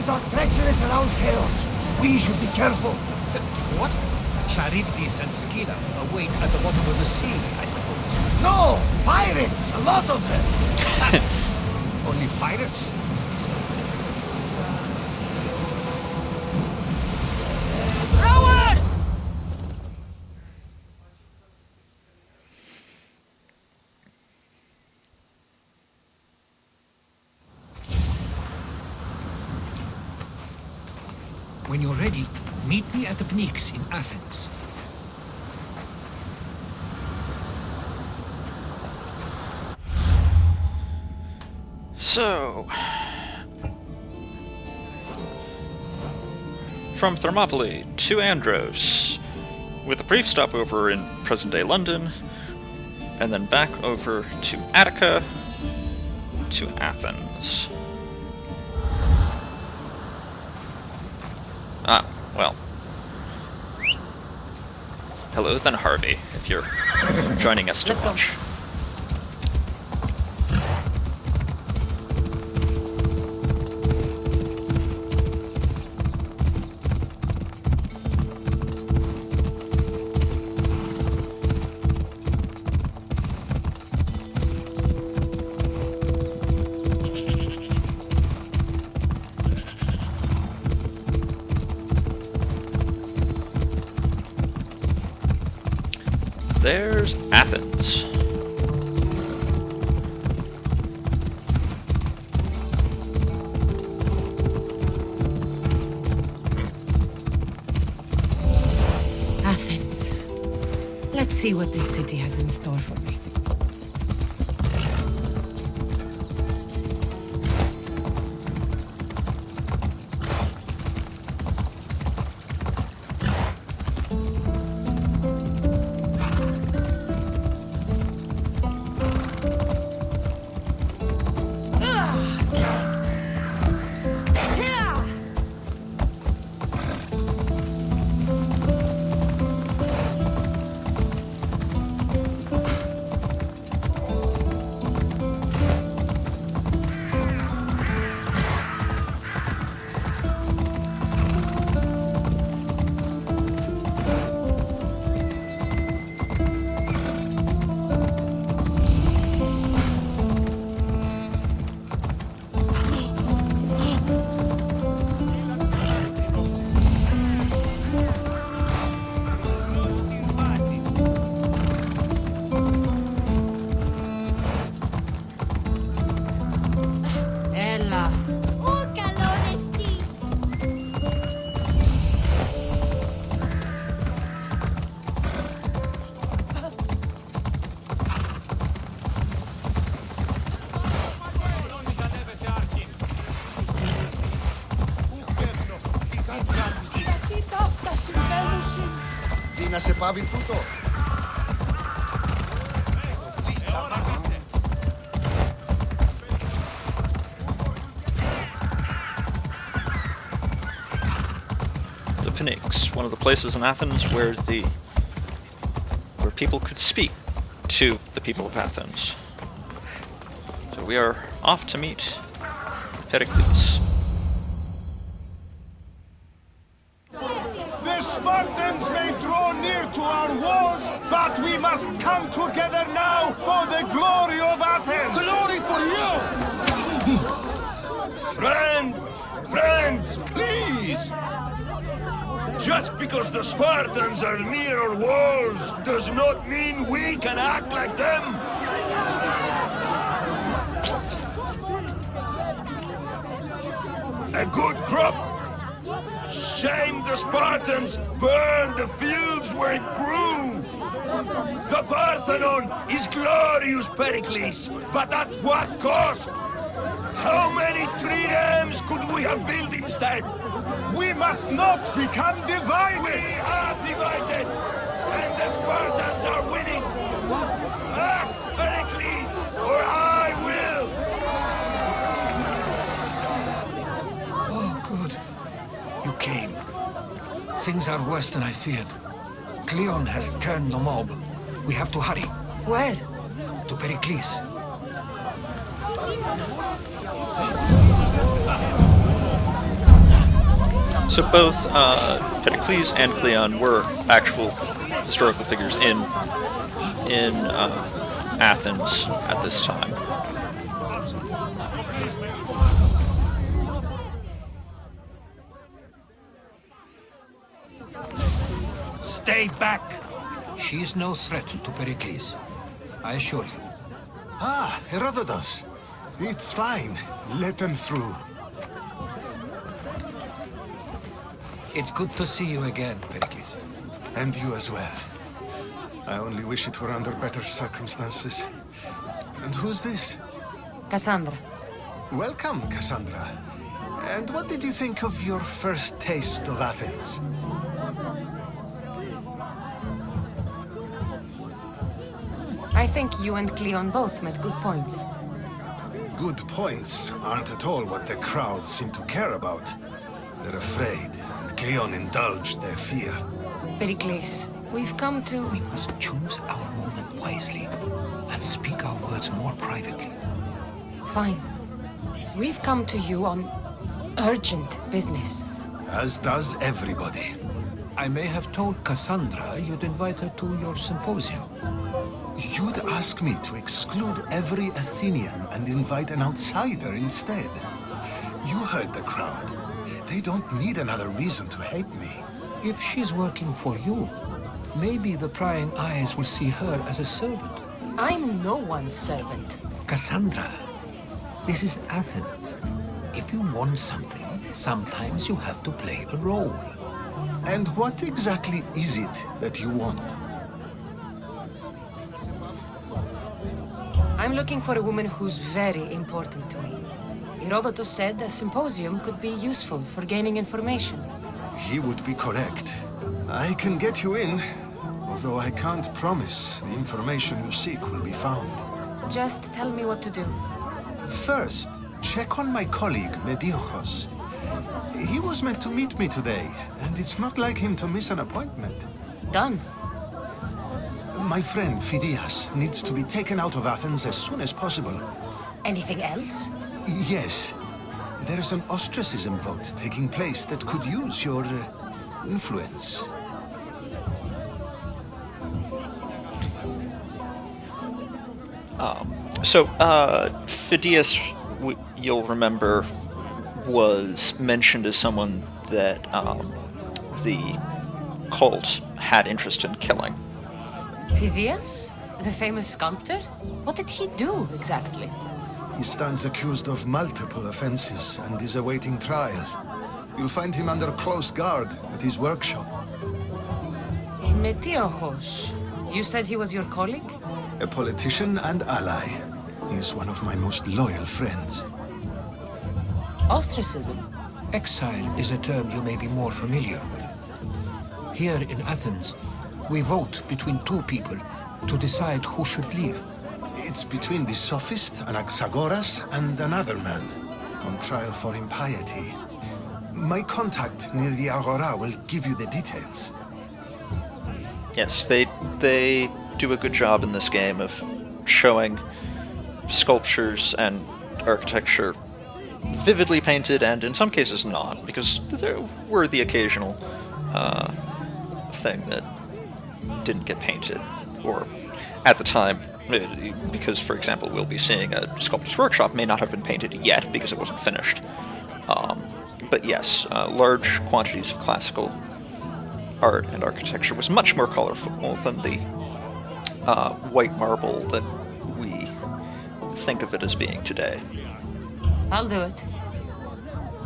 Are treacherous around chaos. We should be careful. What? Charybdis and Scylla await at the bottom of the sea, I suppose. No! Pirates! A lot of them! Only pirates? Forward! When you're ready, meet me at the Pnyx in Athens. So, from Thermopylae to Andros, with a brief stopover in present-day London, and then back over to Attica, to Athens. Ah, well. Hello then, Harvey, if you're joining us to watch. There's Athens. Athens. Let's see what this city has in store for me. Τι να σε πάβει τούτο. The Pnyx, one of the places in Athens where people could speak to the people of Athens. So we are off to meet Pericles. The Spartans may draw near to our walls, but we must come together now for the glory of Athens! Glory for you! Friends, please! Just because the Spartans are near our walls does not mean we can act like them! A good crop! Shame the Spartans burned the fields where it grew! The Parthenon is glorious, Pericles, but at what cost? How many triremes could we have built instead? We must not become divided! We are divided! And the Spartans are winning! Act, Pericles, or I will! Oh, good. You came. Things are worse than I feared. Cleon has turned the mob. We have to hurry. Where? To Pericles. So both Pericles and Cleon were actual historical figures in Athens at this time. Stay back! She's no threat to Pericles. I assure you. Ah, Herodotus. It's fine. Let them through. It's good to see you again, Pericles. And you as well. I only wish it were under better circumstances. And who's this? Cassandra. Welcome, Cassandra. And what did you think of your first taste of Athens? I think you and Cleon both made good points. Good points aren't at all what the crowd seem to care about. They're afraid, and Cleon indulged their fear. Pericles, we've come to... We must choose our moment wisely, and speak our words more privately. Fine. We've come to you on urgent business. As does everybody. I may have told Cassandra you'd invite her to your symposium. You'd ask me to exclude every Athenian and invite an outsider instead. You heard the crowd. They don't need another reason to hate me. If she's working for you, maybe the prying eyes will see her as a servant. I'm no one's servant. Cassandra, this is Athens. If you want something, sometimes you have to play a role. And what exactly is it that you want? I'm looking for a woman who's very important to me. Herodotus said a symposium could be useful for gaining information. He would be correct. I can get you in, although I can't promise the information you seek will be found. Just tell me what to do. First, check on my colleague, Mediochos. He was meant to meet me today, and it's not like him to miss an appointment. Done. My friend, Phidias, needs to be taken out of Athens as soon as possible. Anything else? Yes. There's an ostracism vote taking place that could use your influence. Phidias, you'll remember, was mentioned as someone that the cult had interest in killing. Phidias? The famous sculptor? What did he do, exactly? He stands accused of multiple offenses and is awaiting trial. You'll find him under close guard at his workshop. Metiochos. You said he was your colleague? A politician and ally. He's one of my most loyal friends. Ostracism? Exile is a term you may be more familiar with. Here in Athens, we vote between two people to decide who should leave. It's between the sophist Anaxagoras and another man, on trial for impiety. My contact near the Agora will give you the details. Yes, they do a good job in this game of showing sculptures and architecture vividly painted, and in some cases not, because there were the occasional thing that didn't get painted, or at the time, because, for example, we'll be seeing a sculptor's workshop may not have been painted yet because it wasn't finished. But yes, large quantities of classical art and architecture was much more colorful than the white marble that we think of it as being today. I'll do it.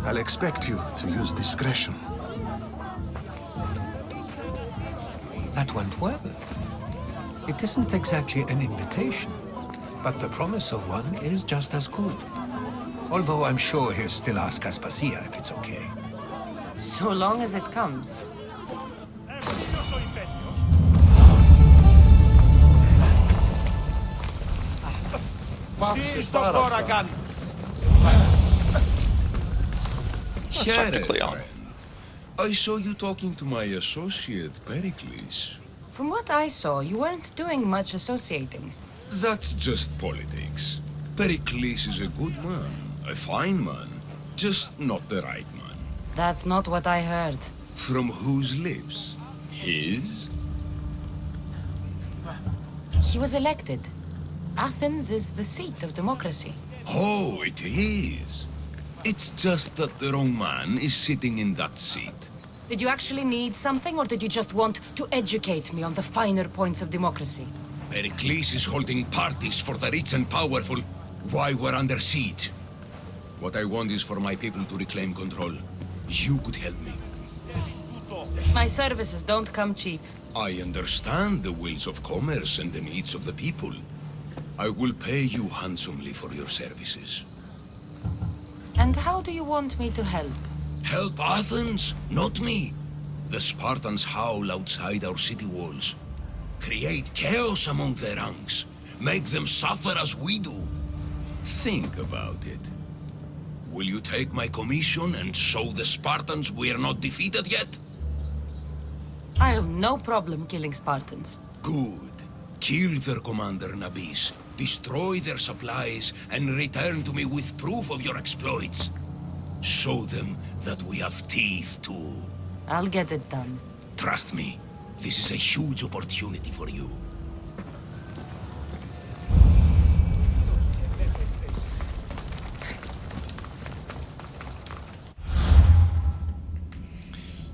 I'll expect you to use discretion. That went well. It isn't exactly an invitation, but the promise of one is just as good. Although I'm sure he'll still ask Aspasia if it's okay. So long as it comes. Practically on. I saw you talking to my associate, Pericles. From what I saw, you weren't doing much associating. That's just politics. Pericles is a good man, a fine man, just not the right man. That's not what I heard. From whose lips? His? He was elected. Athens is the seat of democracy. Oh, it is. It's just that the wrong man is sitting in that seat. Did you actually need something, or did you just want to educate me on the finer points of democracy? Pericles is holding parties for the rich and powerful while we're under siege. What I want is for my people to reclaim control. You could help me. My services don't come cheap. I understand the wills of commerce and the needs of the people. I will pay you handsomely for your services. And how do you want me to help? Help Athens, not me. The Spartans howl outside our city walls. Create chaos among their ranks. Make them suffer as we do. Think about it. Will you take my commission and show the Spartans we are not defeated yet? I have no problem killing Spartans. Good. Kill their commander Nabis, destroy their supplies, and return to me with proof of your exploits. Show them that we have teeth too. I'll get it done. Trust me, this is a huge opportunity for you.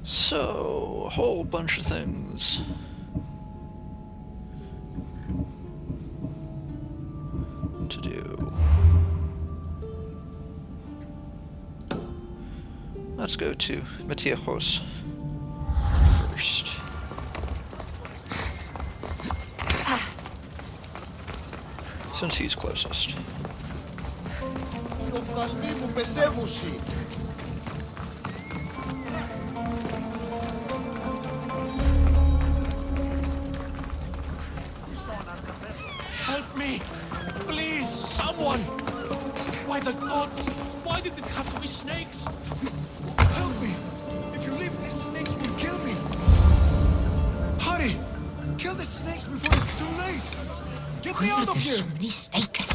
So, a whole bunch of things. To do. Let's go to Matiachos first. Since he's closest. Help me! Please, someone! Why the gods? Why did it have to be snakes? Help me! If you leave, these snakes will kill me! Hurry! Kill the snakes before it's too late! Get me out of here! So many snakes.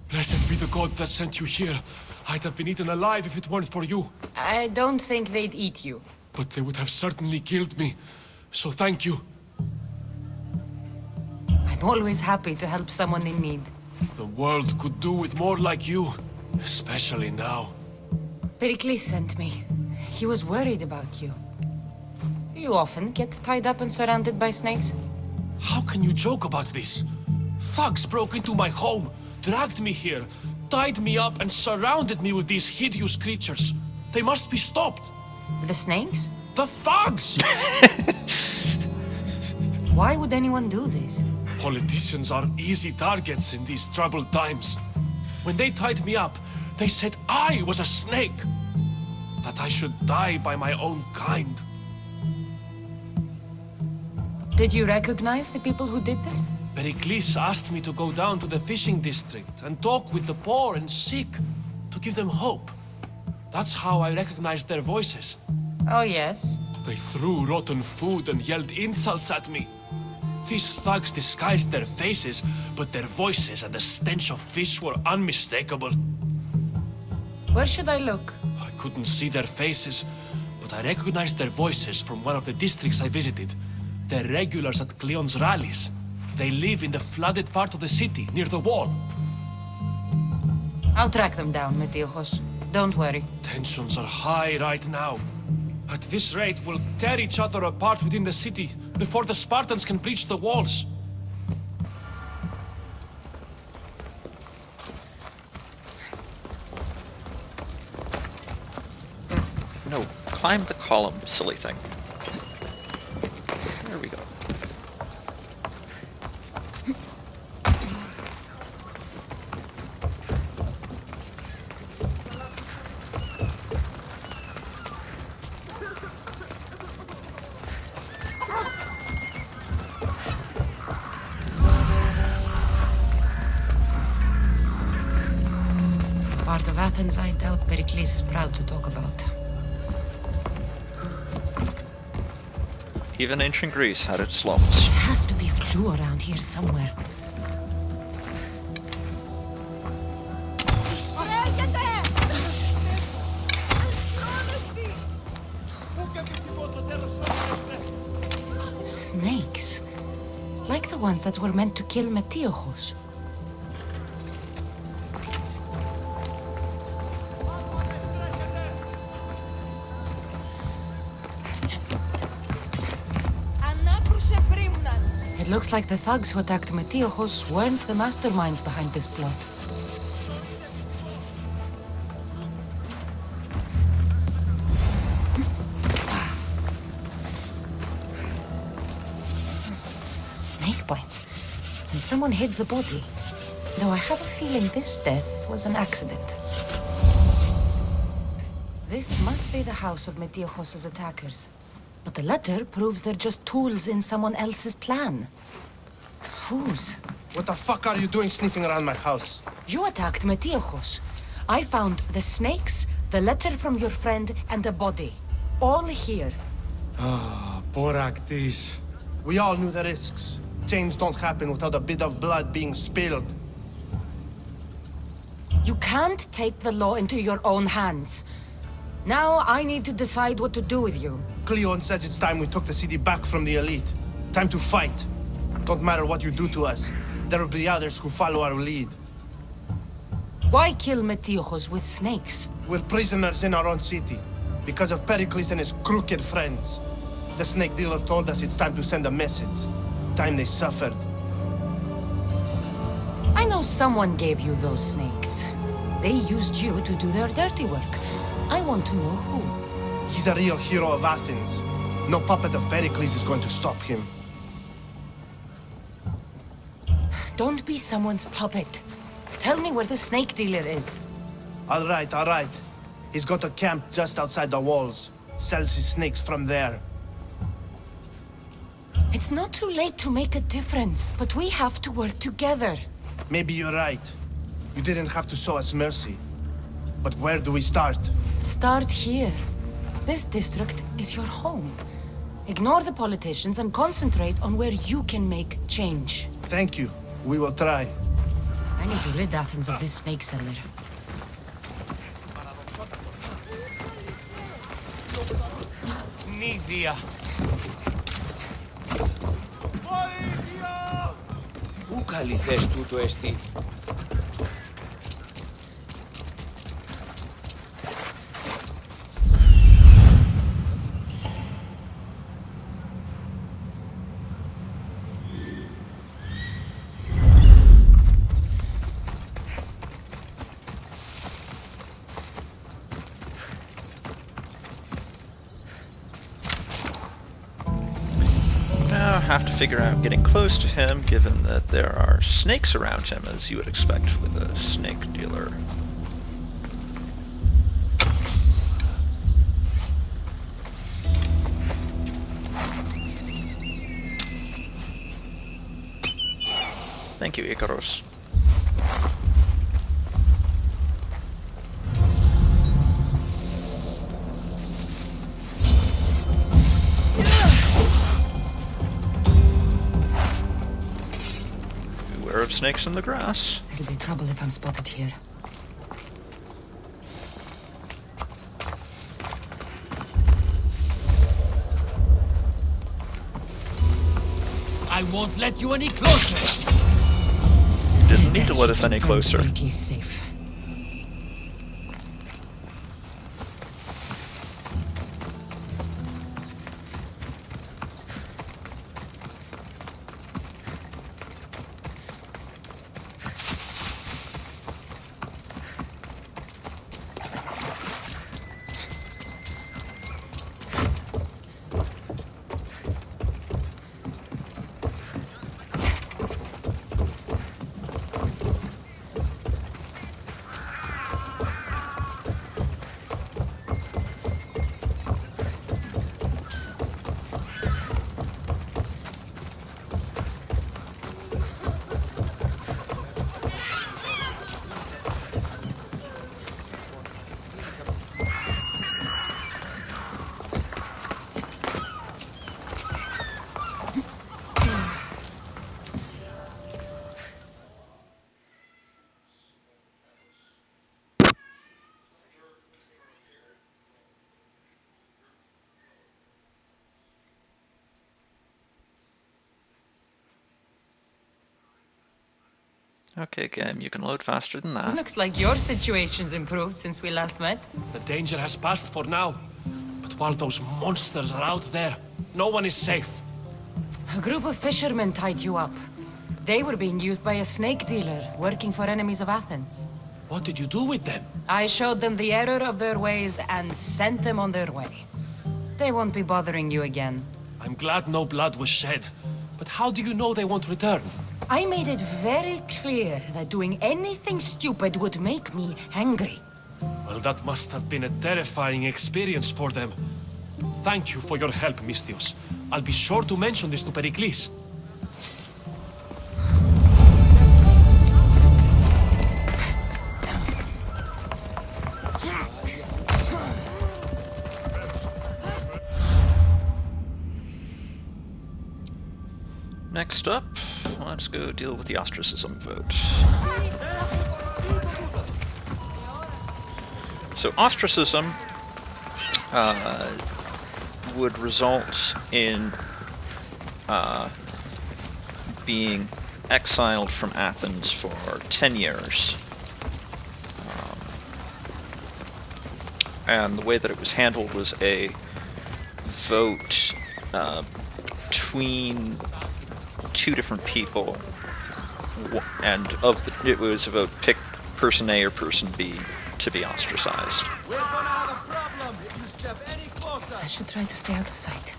Blessed be the god that sent you here. I'd have been eaten alive if it weren't for you. I don't think they'd eat you. But they would have certainly killed me. So thank you. I'm always happy to help someone in need. The world could do with more like you. Especially now. Pericles sent me. He was worried about you. You often get tied up and surrounded by snakes? How can you joke about this? Thugs broke into my home, dragged me here, tied me up and surrounded me with these hideous creatures. They must be stopped. The snakes? The thugs! Why would anyone do this? Politicians are easy targets in these troubled times. When they tied me up, they said I was a snake. That I should die by my own kind. Did you recognize the people who did this? Pericles asked me to go down to the fishing district and talk with the poor and sick, to give them hope. That's how I recognized their voices. Oh, yes? They threw rotten food and yelled insults at me. These thugs disguised their faces, but their voices and the stench of fish were unmistakable. Where should I look? I couldn't see their faces, but I recognized their voices from one of the districts I visited. They're regulars at Cleon's rallies. They live in the flooded part of the city, near the wall. I'll track them down, Metiojos. Don't worry. Tensions are high right now. At this rate, we'll tear each other apart within the city before the Spartans can breach the walls. No, climb the column, silly thing. There we go. Part of Athens I doubt Pericles is proud to talk about. Even ancient Greece had its slums. There has to be a clue around here somewhere. Snakes. Like the ones that were meant to kill Metiojos. It looks like the thugs who attacked Metiojos weren't the masterminds behind this plot. Snake bites. And someone hid the body. Though I have a feeling this death was an accident. This must be the house of Metiojos' attackers. But the letter proves they're just tools in someone else's plan. Whose? What the fuck are you doing sniffing around my house? You attacked Metiojos. I found the snakes, the letter from your friend, and a body. All here. Ah, Boraktis. We all knew the risks. Change don't happen without a bit of blood being spilled. You can't take the law into your own hands. Now I need to decide what to do with you. Cleon says it's time we took the city back from the elite. Time to fight. Don't matter what you do to us. There will be others who follow our lead. Why kill Metiojos with snakes? We're prisoners in our own city. Because of Pericles and his crooked friends. The snake dealer told us it's time to send a message. Time they suffered. I know someone gave you those snakes. They used you to do their dirty work. I want to know who. He's a real hero of Athens. No puppet of Pericles is going to stop him. Don't be someone's puppet. Tell me where the snake dealer is. All right. He's got a camp just outside the walls. Sells his snakes from there. It's not too late to make a difference, but we have to work together. Maybe you're right. You didn't have to show us mercy. But where do we start? Start here. This district is your home. Ignore the politicians and concentrate on where you can make change. Thank you. We will try. I need to rid Athens of this snake seller. Νίδια. Ου καλυθές τούτο εστί. have to figure out getting close to him, given that there are snakes around him, as you would expect with a snake dealer. Thank you, Ikaros. Beware of snakes in the grass. It'll be trouble if I'm spotted here. I won't let you any closer! Didn't need to let us any closer. He's safe. Okay, game, you can load faster than that. Looks like your situation's improved since we last met. The danger has passed for now. But while those monsters are out there, no one is safe. A group of fishermen tied you up. They were being used by a snake dealer working for enemies of Athens. What did you do with them? I showed them the error of their ways and sent them on their way. They won't be bothering you again. I'm glad no blood was shed. But how do you know they won't return? I made it very clear that doing anything stupid would make me angry. Well, that must have been a terrifying experience for them. Thank you for your help, Misthios. I'll be sure to mention this to Pericles. Next up, let's go deal with the ostracism vote. So ostracism would result in being exiled from Athens for 10 years. And the way that it was handled was a vote between two different people, and it was a vote, pick person A or person B to be ostracized. We're gonna have a problem if you step any closer. I should try to stay out of sight.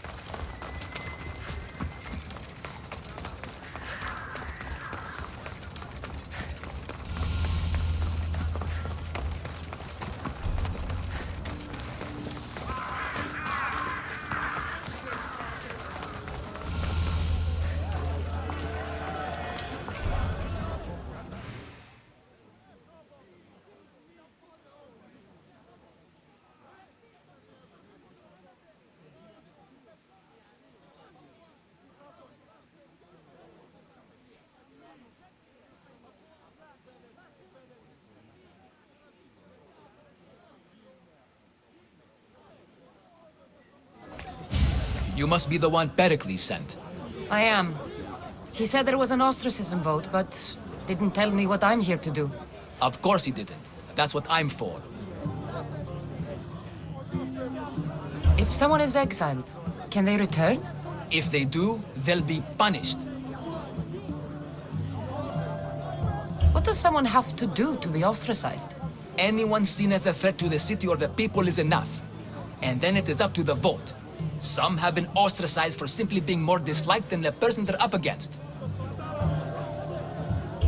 You must be the one Pericles sent. I am. He said there was an ostracism vote, but didn't tell me what I'm here to do. Of course he didn't. That's what I'm for. If someone is exiled, can they return? If they do, they'll be punished. What does someone have to do to be ostracized? Anyone seen as a threat to the city or the people is enough. And then it is up to the vote. Some have been ostracized for simply being more disliked than the person they're up against.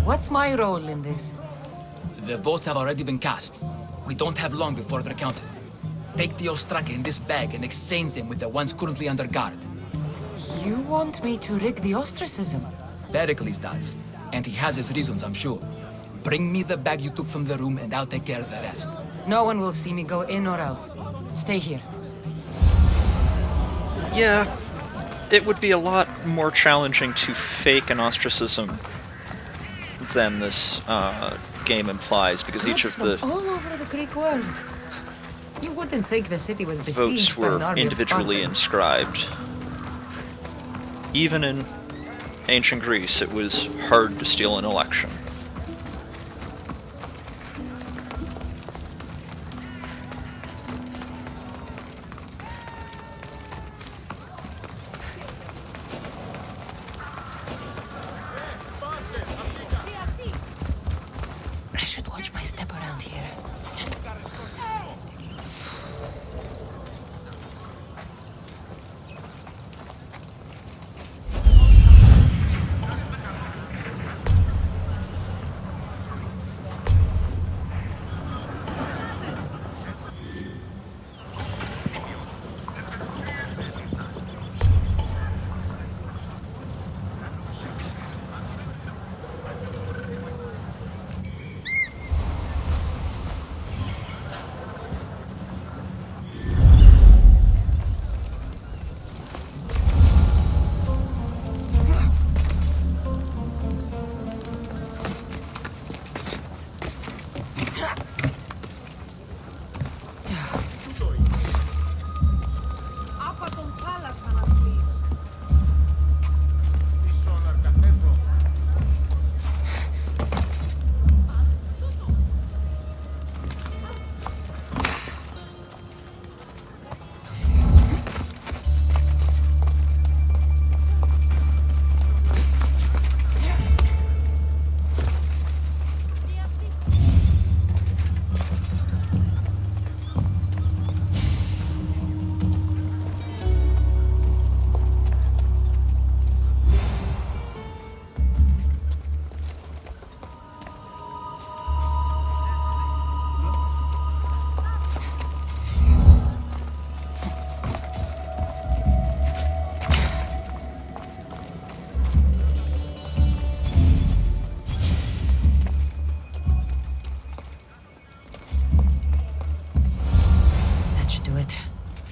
What's my role in this? The votes have already been cast. We don't have long before they're counted. Take the Ostraka in this bag and exchange them with the ones currently under guard. You want me to rig the ostracism? Pericles does, and he has his reasons, I'm sure. Bring me the bag you took from the room and I'll take care of the rest. No one will see me go in or out. Stay here. Yeah, it would be a lot more challenging to fake an ostracism than this game implies, because each of the from all over the Greek world. You wouldn't think the city was besieged votes by an were army of individually Spartans. inscribed. Even in ancient Greece, it was hard to steal an election. I should watch my step around here.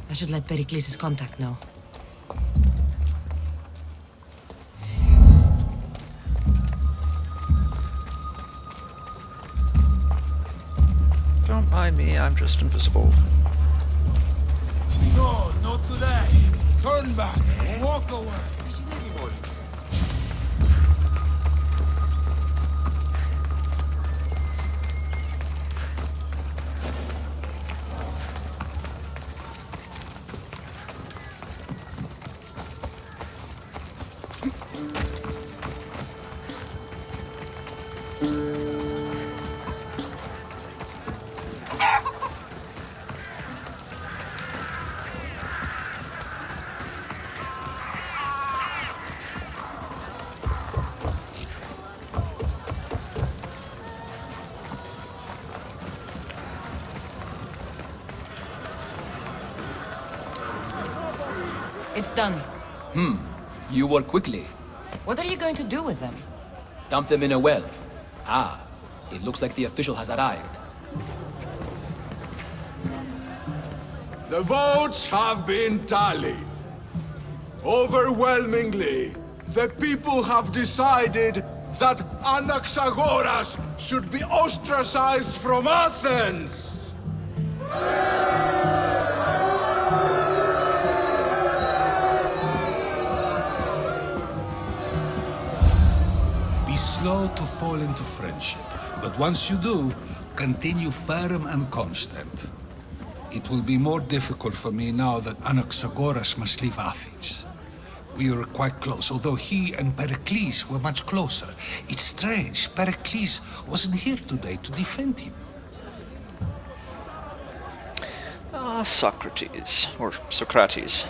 I should let Pericles' contact know. Don't mind me, I'm just invisible. No, not today. Turn back. Walk away. It's done. You work quickly. What are you going to do with them? Dump them in a well. Ah, it looks like the official has arrived. The votes have been tallied. Overwhelmingly, the people have decided that Anaxagoras should be ostracized from Athens! Be slow to fall into friendship, but once you do, continue firm and constant. It will be more difficult for me now that Anaxagoras must leave Athens. We were quite close, although he and Pericles were much closer. It's strange, Pericles wasn't here today to defend him. Socrates, or Socrates.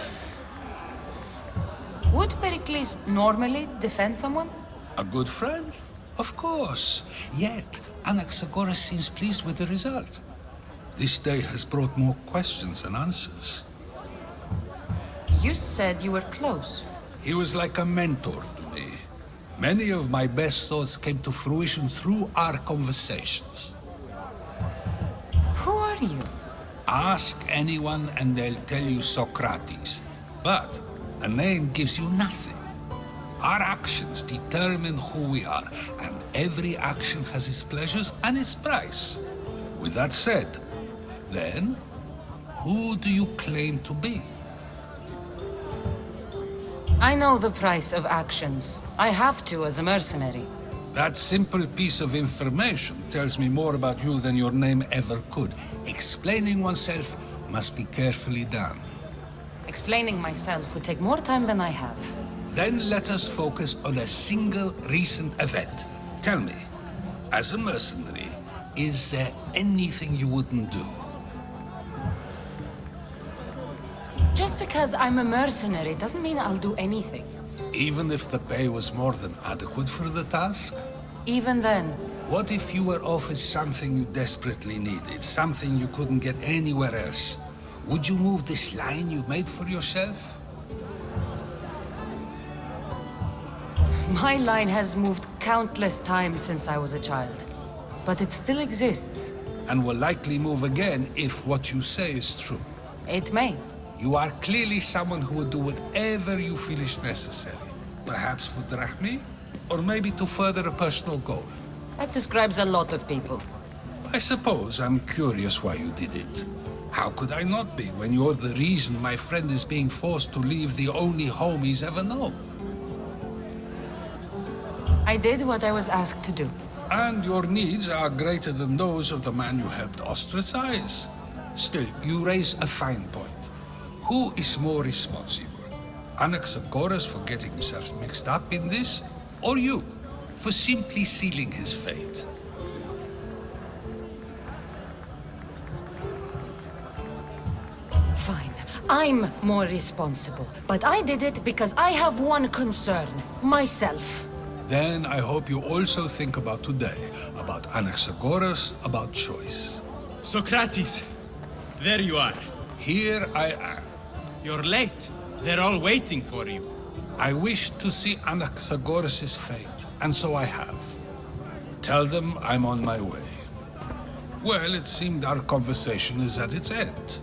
Would Pericles normally defend someone? A good friend? Of course. Yet, Anaxagoras seems pleased with the result. This day has brought more questions than answers. You said you were close. He was like a mentor to me. Many of my best thoughts came to fruition through our conversations. Who are you? Ask anyone and they'll tell you Socrates. But a name gives you nothing. Our actions determine who we are, and every action has its pleasures and its price. With that said, then, who do you claim to be? I know the price of actions. I have to as a mercenary. That simple piece of information tells me more about you than your name ever could. Explaining oneself must be carefully done. Explaining myself would take more time than I have. Then let us focus on a single recent event. Tell me, as a mercenary, is there anything you wouldn't do? Just because I'm a mercenary doesn't mean I'll do anything. Even if the pay was more than adequate for the task? Even then. What if you were offered something you desperately needed, something you couldn't get anywhere else? Would you move this line you've made for yourself? My line has moved countless times since I was a child. But it still exists. And will likely move again if what you say is true. It may. You are clearly someone who would do whatever you feel is necessary. Perhaps for drachmi, or maybe to further a personal goal. That describes a lot of people. I suppose I'm curious why you did it. How could I not be when you're the reason my friend is being forced to leave the only home he's ever known? I did what I was asked to do. And your needs are greater than those of the man you helped ostracize. Still, you raise a fine point. Who is more responsible? Anaxagoras for getting himself mixed up in this? Or you, for simply sealing his fate? Fine. I'm more responsible. But I did it because I have one concern. Myself. Then I hope you also think about today. About Anaxagoras, about choice. Socrates! There you are. Here I am. You're late. They're all waiting for you. I wish to see Anaxagoras' fate, and so I have. Tell them I'm on my way. Well, it seemed our conversation is at its end.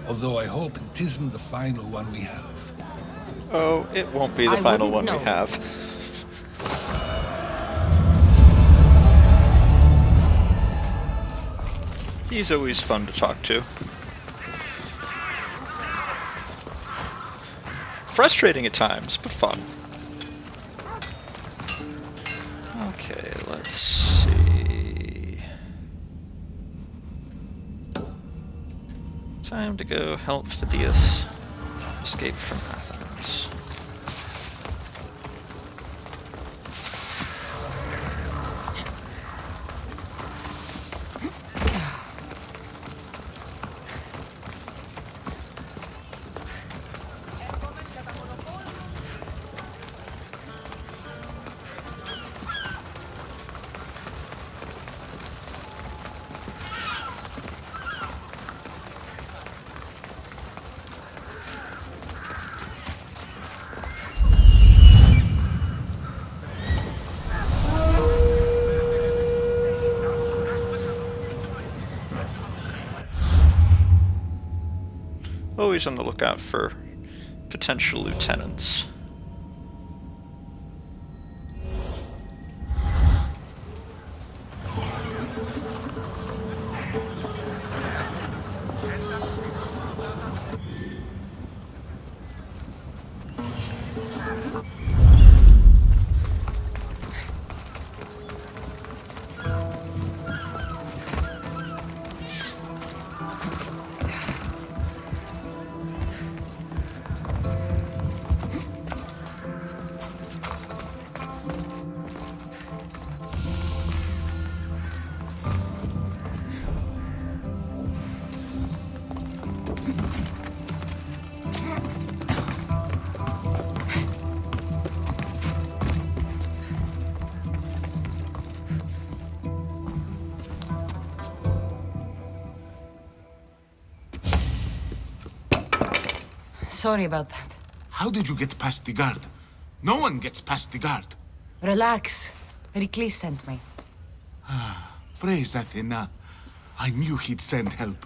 Although I hope it isn't the final one we have. Oh, it won't be the final one we have. He's always fun to talk to. Frustrating at times, but fun. Okay, let's see. Time to go help Phidias escape from Athens. Always on the lookout for potential lieutenants. sorry about that. How did you get past the guard? No one gets past the guard. Relax. Pericles sent me. Praise Athena. I knew he'd send help.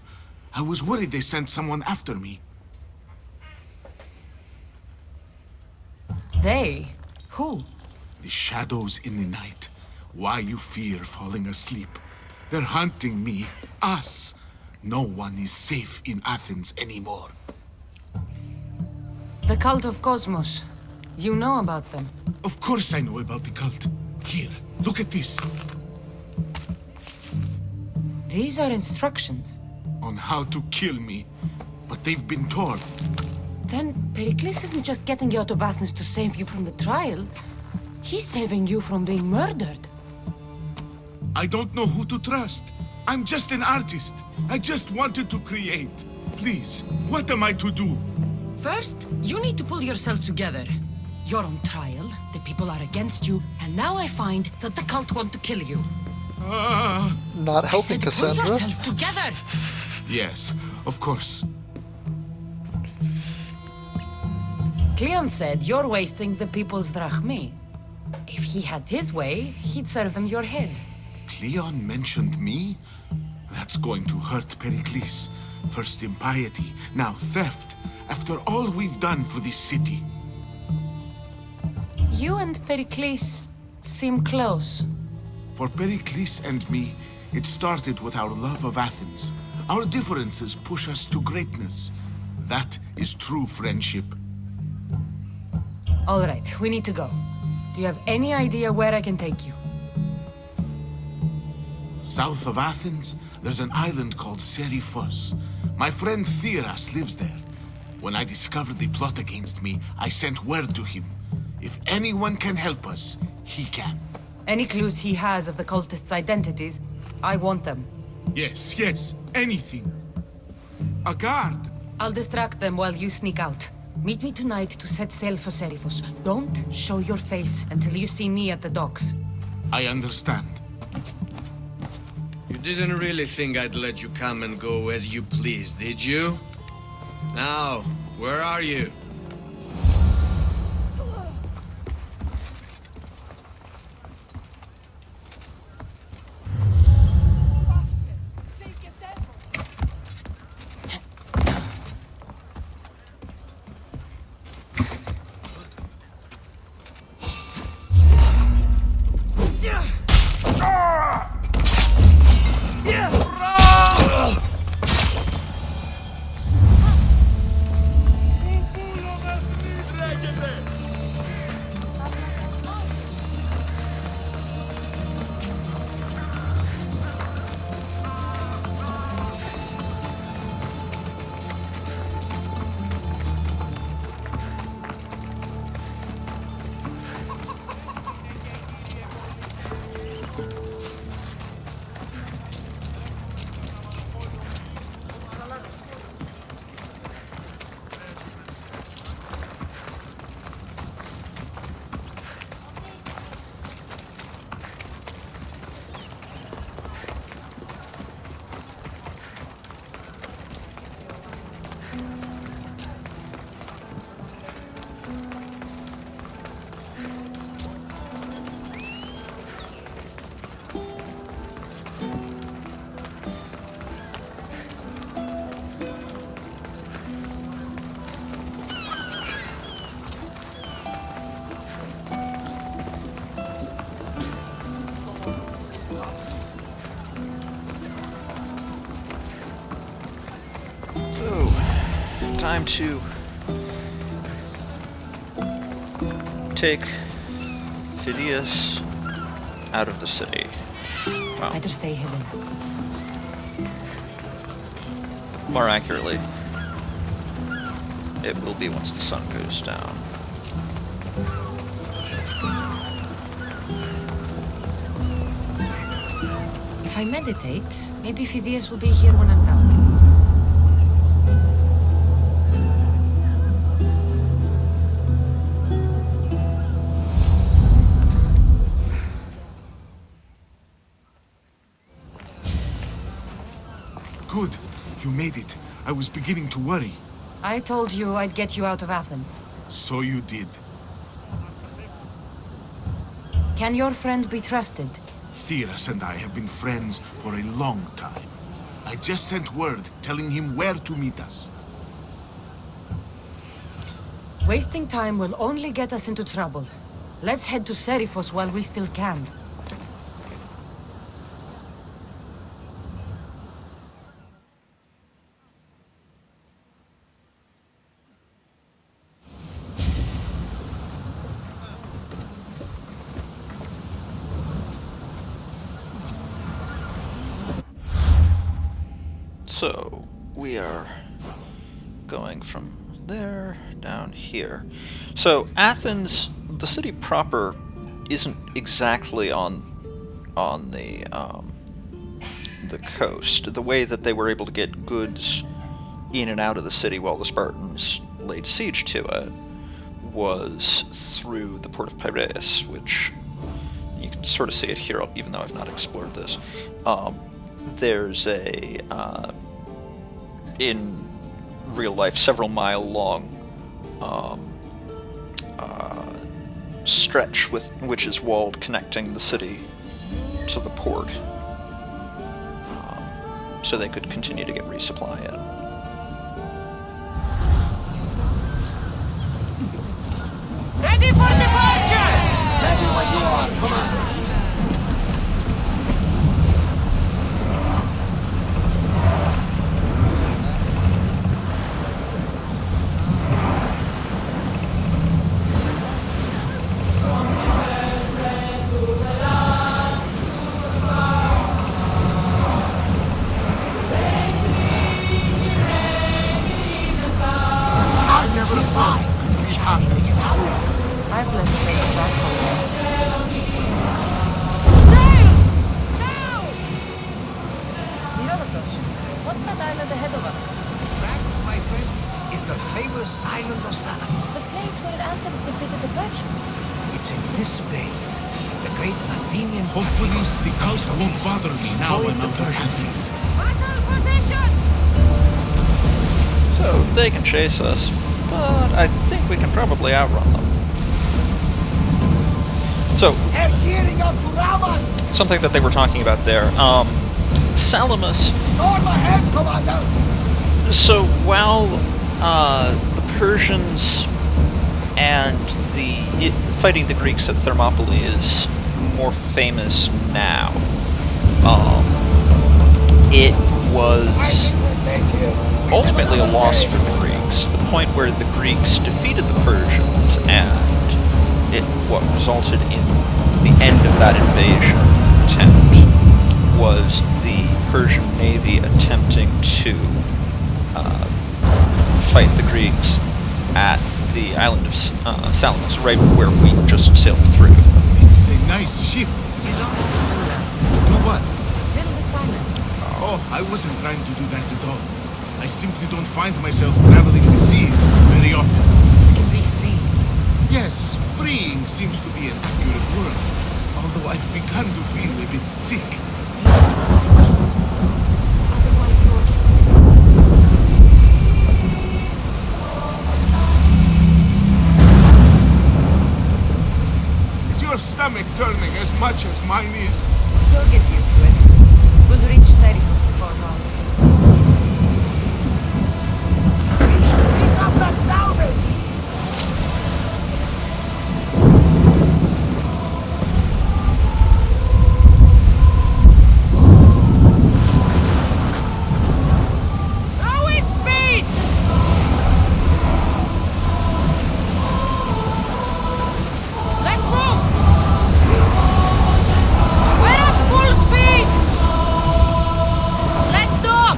I was worried they sent someone after me. They? Who? The shadows in the night. Why you fear falling asleep. They're hunting me. Us. No one is safe in Athens anymore. The cult of Cosmos. You know about them? Of course I know about the cult. Here, look at this. These are instructions. On how to kill me. But they've been torn. Then Pericles isn't just getting you out of Athens to save you from the trial. He's saving you from being murdered. I don't know who to trust. I'm just an artist. I just wanted to create. Please, what am I to do? First, you need to pull yourself together. You're on trial, the people are against you, and now I find that the cult want to kill you. Not helping, Cassandra. Pull yourself together! Yes, of course. Cleon said you're wasting the people's drachmi. If he had his way, he'd serve them your head. Cleon mentioned me? That's going to hurt Pericles. First impiety, now theft. After all we've done for this city. You and Pericles seem close. For Pericles and me, it started with our love of Athens. Our differences push us to greatness. That is true friendship. All right, we need to go. Do you have any idea where I can take you? South of Athens, there's an island called Seriphos. My friend Theras lives there. When I discovered the plot against me, I sent word to him. If anyone can help us, he can. Any clues he has of the cultists' identities, I want them. Yes, yes, anything. A guard. I'll distract them while you sneak out. Meet me tonight to set sail for Seriphos. Don't show your face until you see me at the docks. I understand. You didn't really think I'd let you come and go as you please, did you? Now, where are you? Time to take Phidias out of the city. Well, Better stay hidden. more accurately, it will be once the sun goes down. If I meditate, maybe Phidias will be here when I'm done. Good. You made it. I was beginning to worry. I told you I'd get you out of Athens. So you did. Can your friend be trusted? Theras and I have been friends for a long time. I just sent word telling him where to meet us. Wasting time will only get us into trouble. Let's head to Serifos while we still can. So, we are going from there down here. So, Athens, the city proper, isn't exactly on the coast. The way that they were able to get goods in and out of the city while the Spartans laid siege to it was through the port of Piraeus, which you can sort of see it here, even though I've not explored this. There's a in real life several mile long stretch which is walled, connecting the city to the port, so they could continue to get resupply in. Ready for departure! Ready when you are. Come on. I've left places I've gone. Herodotus, what's that island ahead of us? That, my friend, is the famous island of Salamis. The place where Athens defeated the Persians. It's in this bay. The great Athenian... Hopefully, the cult won't bother me now I'm out of Athens. Battle position! So, they can chase us, but I think we can probably outrun them. So, Gearing up to Raman! something that they were talking about there. Salamis. Storm ahead, Commander! So while the Persians and fighting the Greeks at Thermopylae is more famous now, it was ultimately a loss for the Greeks. The point where the Greeks defeated the Persians and what resulted in the end of that invasion attempt was the Persian navy attempting to fight the Greeks at the island of Salamis, right where we just sailed through. It's a nice ship. Do what? Fill the silence. Oh, I wasn't trying to do that at all. I simply don't find myself traveling the seas very often. To be free. Yes, freeing seems to be an accurate word, although I've begun to feel a bit sick. Is your stomach turning as much as mine is? You'll get used to it. We'll reach Serifos before long. Pick up that salvage! Throwing speed! Let's move! We're at full speed! Let's dock!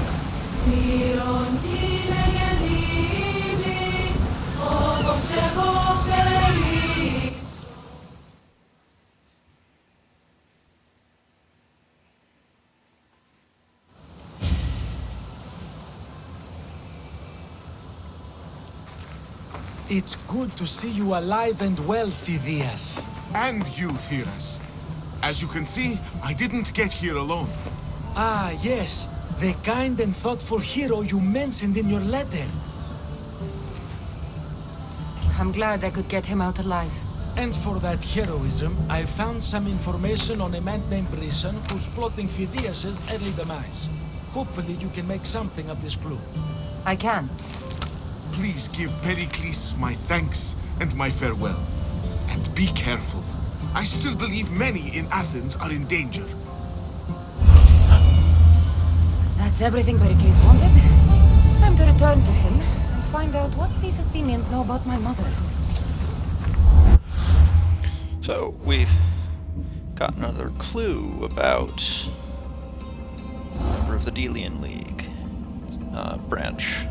It's good to see you alive and well, Phidias. And you, Theras. As you can see, I didn't get here alone. Ah, yes. The kind and thoughtful hero you mentioned in your letter. I'm glad I could get him out alive. And for that heroism, I found some information on a man named Brisson who's plotting Phidias' early demise. Hopefully you can make something of this clue. I can. Please give Pericles my thanks and my farewell. And be careful. I still believe many in Athens are in danger. That's everything Pericles wanted. Time to return to him and find out what these Athenians know about my mother. So, we've got another clue about a member of the Delian League branch.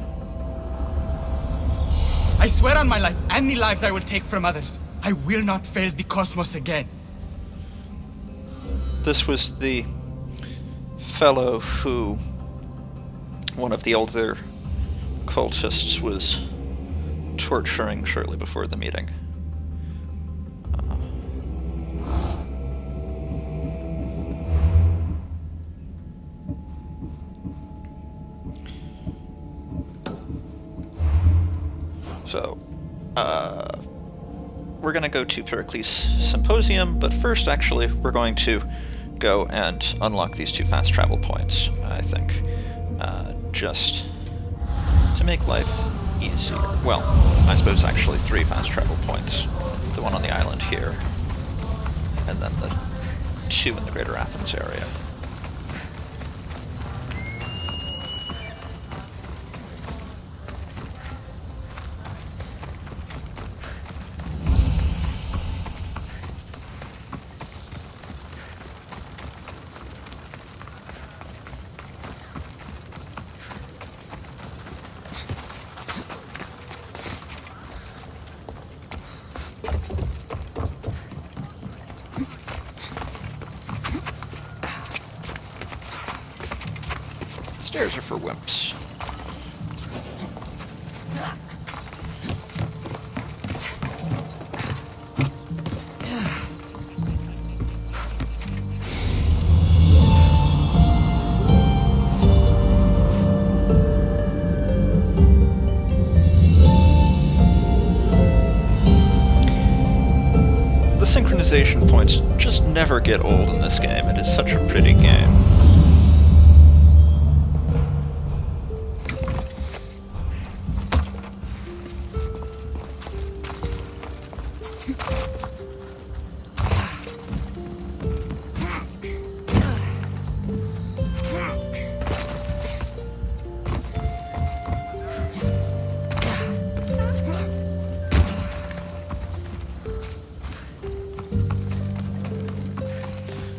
I swear on my life, and the lives I will take from others, I will not fail the cosmos again. This was the fellow who one of the older cultists was torturing shortly before the meeting. So, we're going to go to Pericles' Symposium, but first, actually, we're going to go and unlock these 2 fast travel points, I think, just to make life easier. Well, I suppose actually 3 fast travel points. The one on the island here, and then the 2 in the Greater Athens area. Stairs are for wimps. The synchronization points just never get old in this game. It is such a pretty game.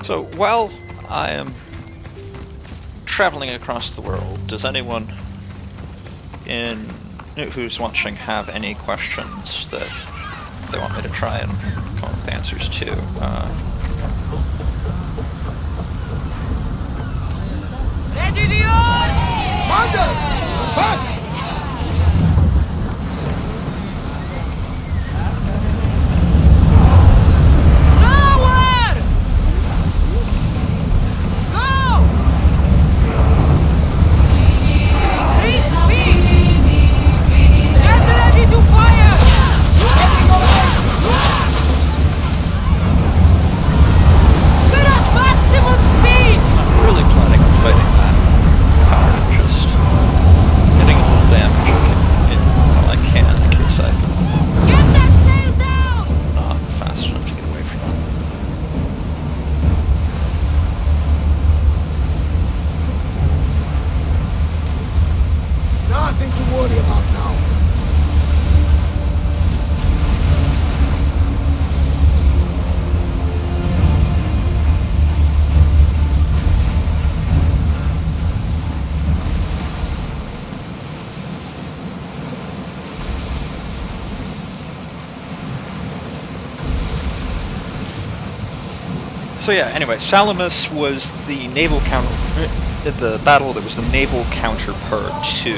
So, while I am traveling across the world, does anyone who's watching have any questions that they want me to try and come up with answers to? Ready the oars! Commander! Back! So yeah, anyway, Salamis was the naval the battle that was the naval counterpart to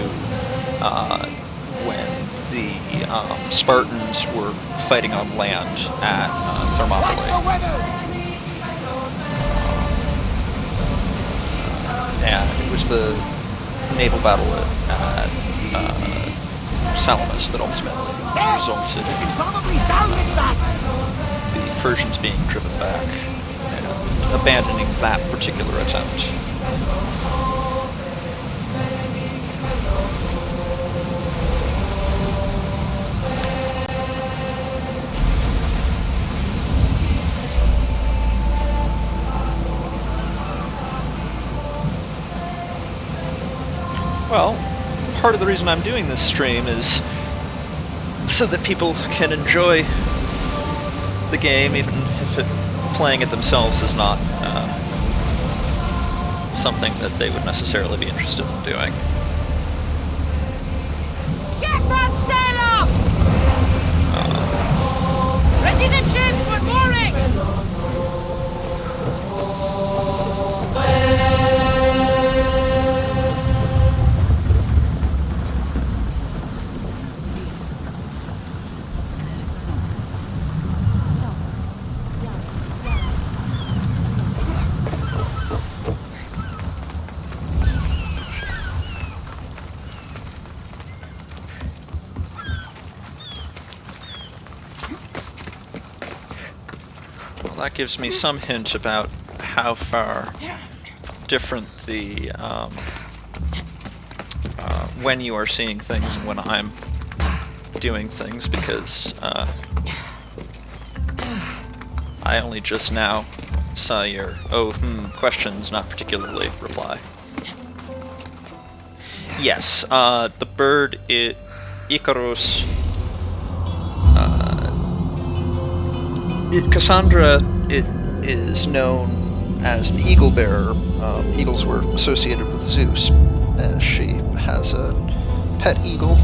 when the Spartans were fighting on land at Thermopylae. And it was the naval battle at Salamis that ultimately resulted in Probably salvage that! the Persians being driven back and abandoning that particular attempt. Well, part of the reason I'm doing this stream is so that people can enjoy the game, even if playing it themselves is not something that they would necessarily be interested in doing. Get that sail up! Ready the ship for mooring! That gives me some hint about how far different the when you are seeing things and when I'm doing things, because I only just now saw your questions not particularly reply. Yes, the bird Icarus. Cassandra, it is known as the Eagle Bearer. Eagles were associated with Zeus, as she has a pet eagle,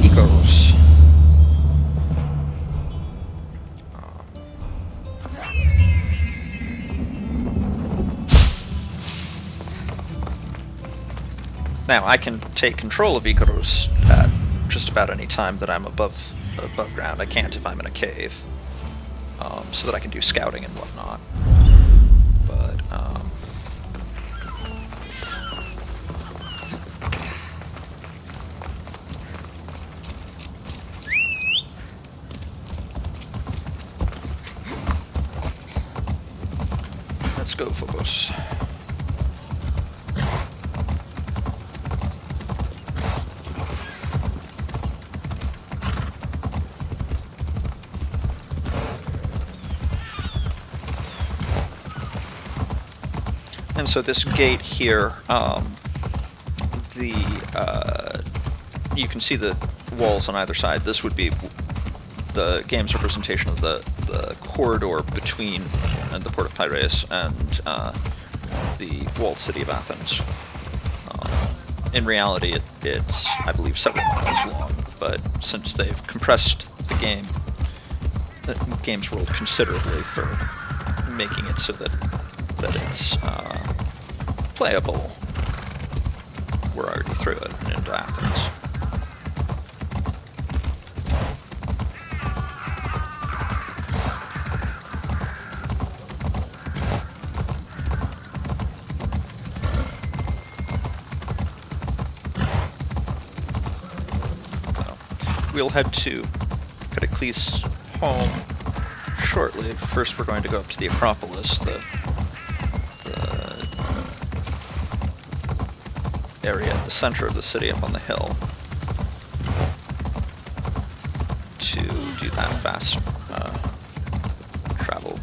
Icarus. Now, I can take control of Icarus at just about any time that I'm above ground. I can't if I'm in a cave, so that I can do scouting and whatnot. But let's go, Phobos. And so this gate here, you can see the walls on either side. This would be the game's representation of the corridor between the port of Piraeus and the walled city of Athens. In reality, it's, I believe, several miles long, but since they've compressed the game's world considerably for making it so that it's playable, we're already through it and into Athens. We'll head to Pericles' home shortly. First, we're going to go up to the Acropolis, the area at the center of the city up on the hill, to do that fast travel.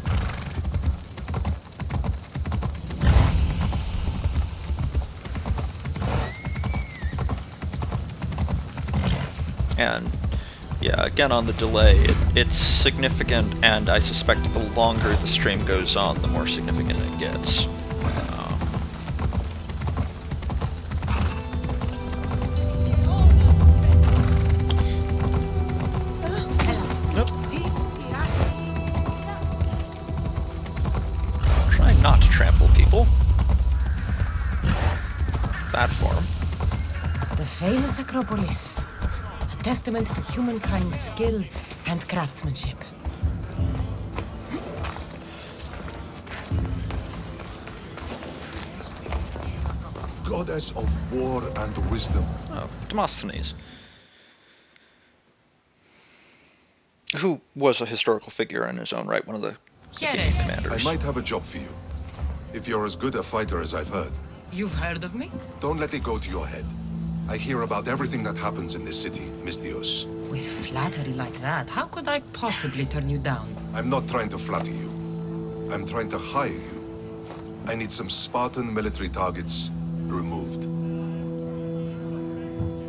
And yeah, again on the delay, it's significant, and I suspect the longer the stream goes on, the more significant it gets. Try not to trample people. Bad form. The famous Acropolis. Testament to humankind's skill and craftsmanship. goddess of war and wisdom. Oh, Demosthenes. Who was a historical figure in his own right, one of the Athenian commanders. I might have a job for you. If you're as good a fighter as I've heard. You've heard of me? Don't let it go to your head. I hear about everything that happens in this city, Misthios. With flattery like that, how could I possibly turn you down? I'm not trying to flatter you. I'm trying to hire you. I need some Spartan military targets removed.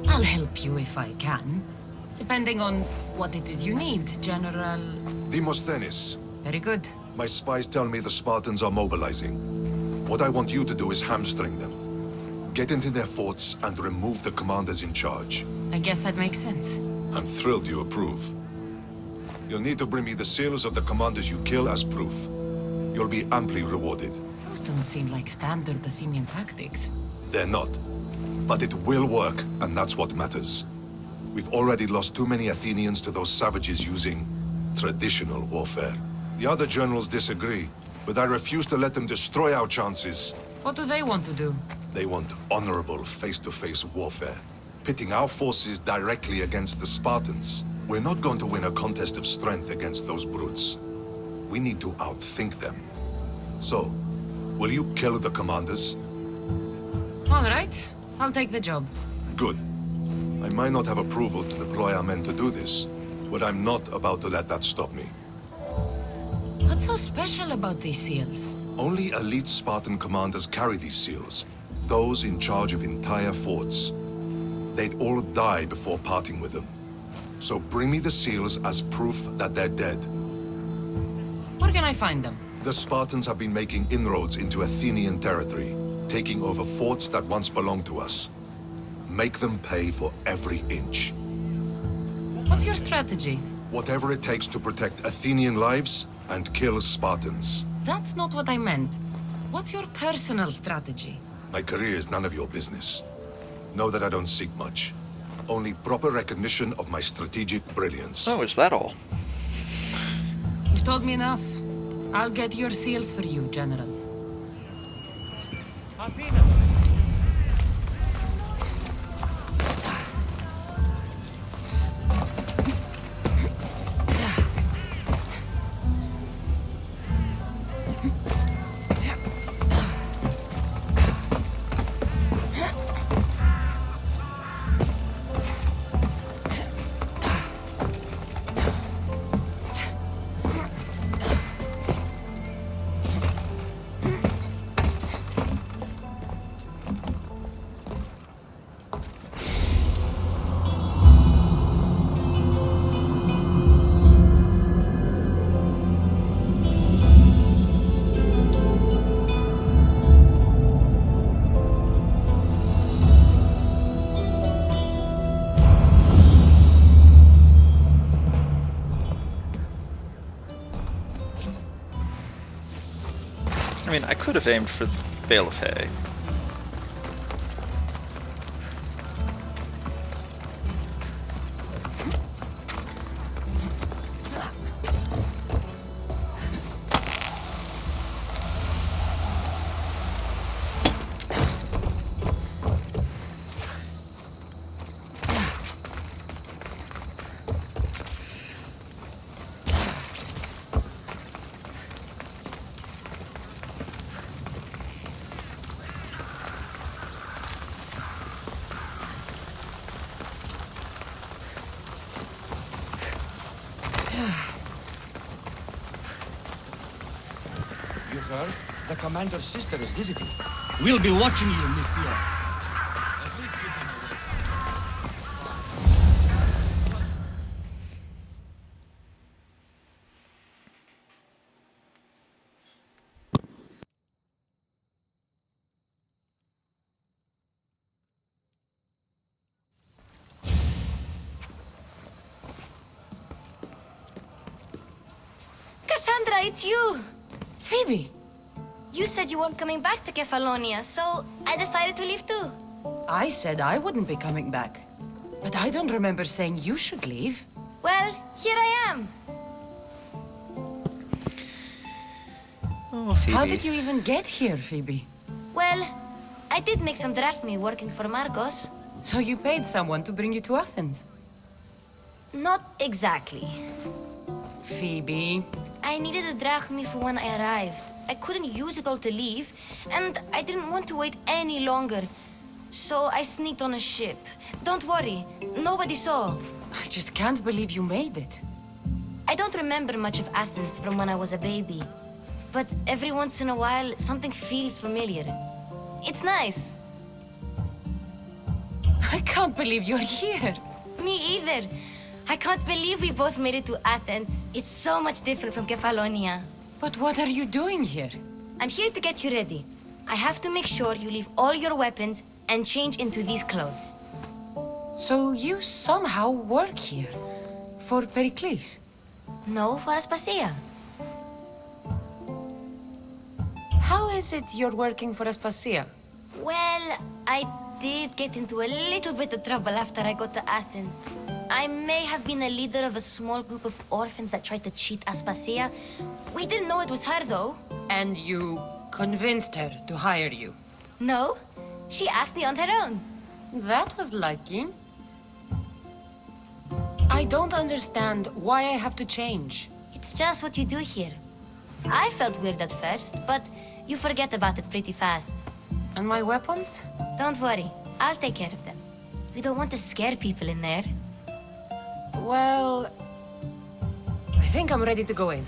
I'll help you if I can. Depending on what it is you need, General... Demosthenes. Very good. My spies tell me the Spartans are mobilizing. What I want you to do is hamstring them. Get into their forts and remove the commanders in charge. I guess that makes sense. I'm thrilled you approve. You'll need to bring me the seals of the commanders you kill as proof. You'll be amply rewarded. Those don't seem like standard Athenian tactics. They're not. But it will work, and that's what matters. We've already lost too many Athenians to those savages using traditional warfare. The other generals disagree, but I refuse to let them destroy our chances. What do they want to do? They want honorable face-to-face warfare, pitting our forces directly against the Spartans. We're not going to win a contest of strength against those brutes. We need to outthink them. So, will you kill the commanders? All right, I'll take the job. Good. I might not have approval to deploy our men to do this, but I'm not about to let that stop me. What's so special about these seals? Only elite Spartan commanders carry these seals. Those in charge of entire forts. They'd all die before parting with them. So bring me the seals as proof that they're dead. Where can I find them? The Spartans have been making inroads into Athenian territory, taking over forts that once belonged to us. Make them pay for every inch. What's your strategy? Whatever it takes to protect Athenian lives and kill Spartans. That's not what I meant. What's your personal strategy? My career is none of your business. Know that I don't seek much. Only proper recognition of my strategic brilliance. Oh, is that all? You've told me enough. I'll get your seals for you, General. I mean, I could have aimed for the bale of hay. You heard? The commander's sister is visiting. We'll be watching you, Misthios. Cassandra, it's you! Phoebe! You said you weren't coming back to Kefalonia, so I decided to leave too. I said I wouldn't be coming back. But I don't remember saying you should leave. Well, here I am. Oh, Phoebe. How did you even get here, Phoebe? Well, I did make some drachmi working for Marcos. So you paid someone to bring you to Athens? Not exactly. Phoebe. I needed a drachmi for when I arrived. I couldn't use it all to leave, and I didn't want to wait any longer. So I sneaked on a ship. Don't worry, nobody saw. I just can't believe you made it. I don't remember much of Athens from when I was a baby. But every once in a while, something feels familiar. It's nice. I can't believe you're here. Me either. I can't believe we both made it to Athens. It's so much different from Kefalonia. But what are you doing here? I'm here to get you ready. I have to make sure you leave all your weapons and change into these clothes. So you somehow work here? For Pericles? No, for Aspasia. How is it you're working for Aspasia? Well, I did get into a little bit of trouble after I got to Athens. I may have been a leader of a small group of orphans that tried to cheat Aspasia. We didn't know it was her, though. And you convinced her to hire you? No, she asked me on her own. That was lucky. I don't understand why I have to change. It's just what you do here. I felt weird at first, but you forget about it pretty fast. And my weapons? Don't worry, I'll take care of them. We don't want to scare people in there. Well, I think I'm ready to go in.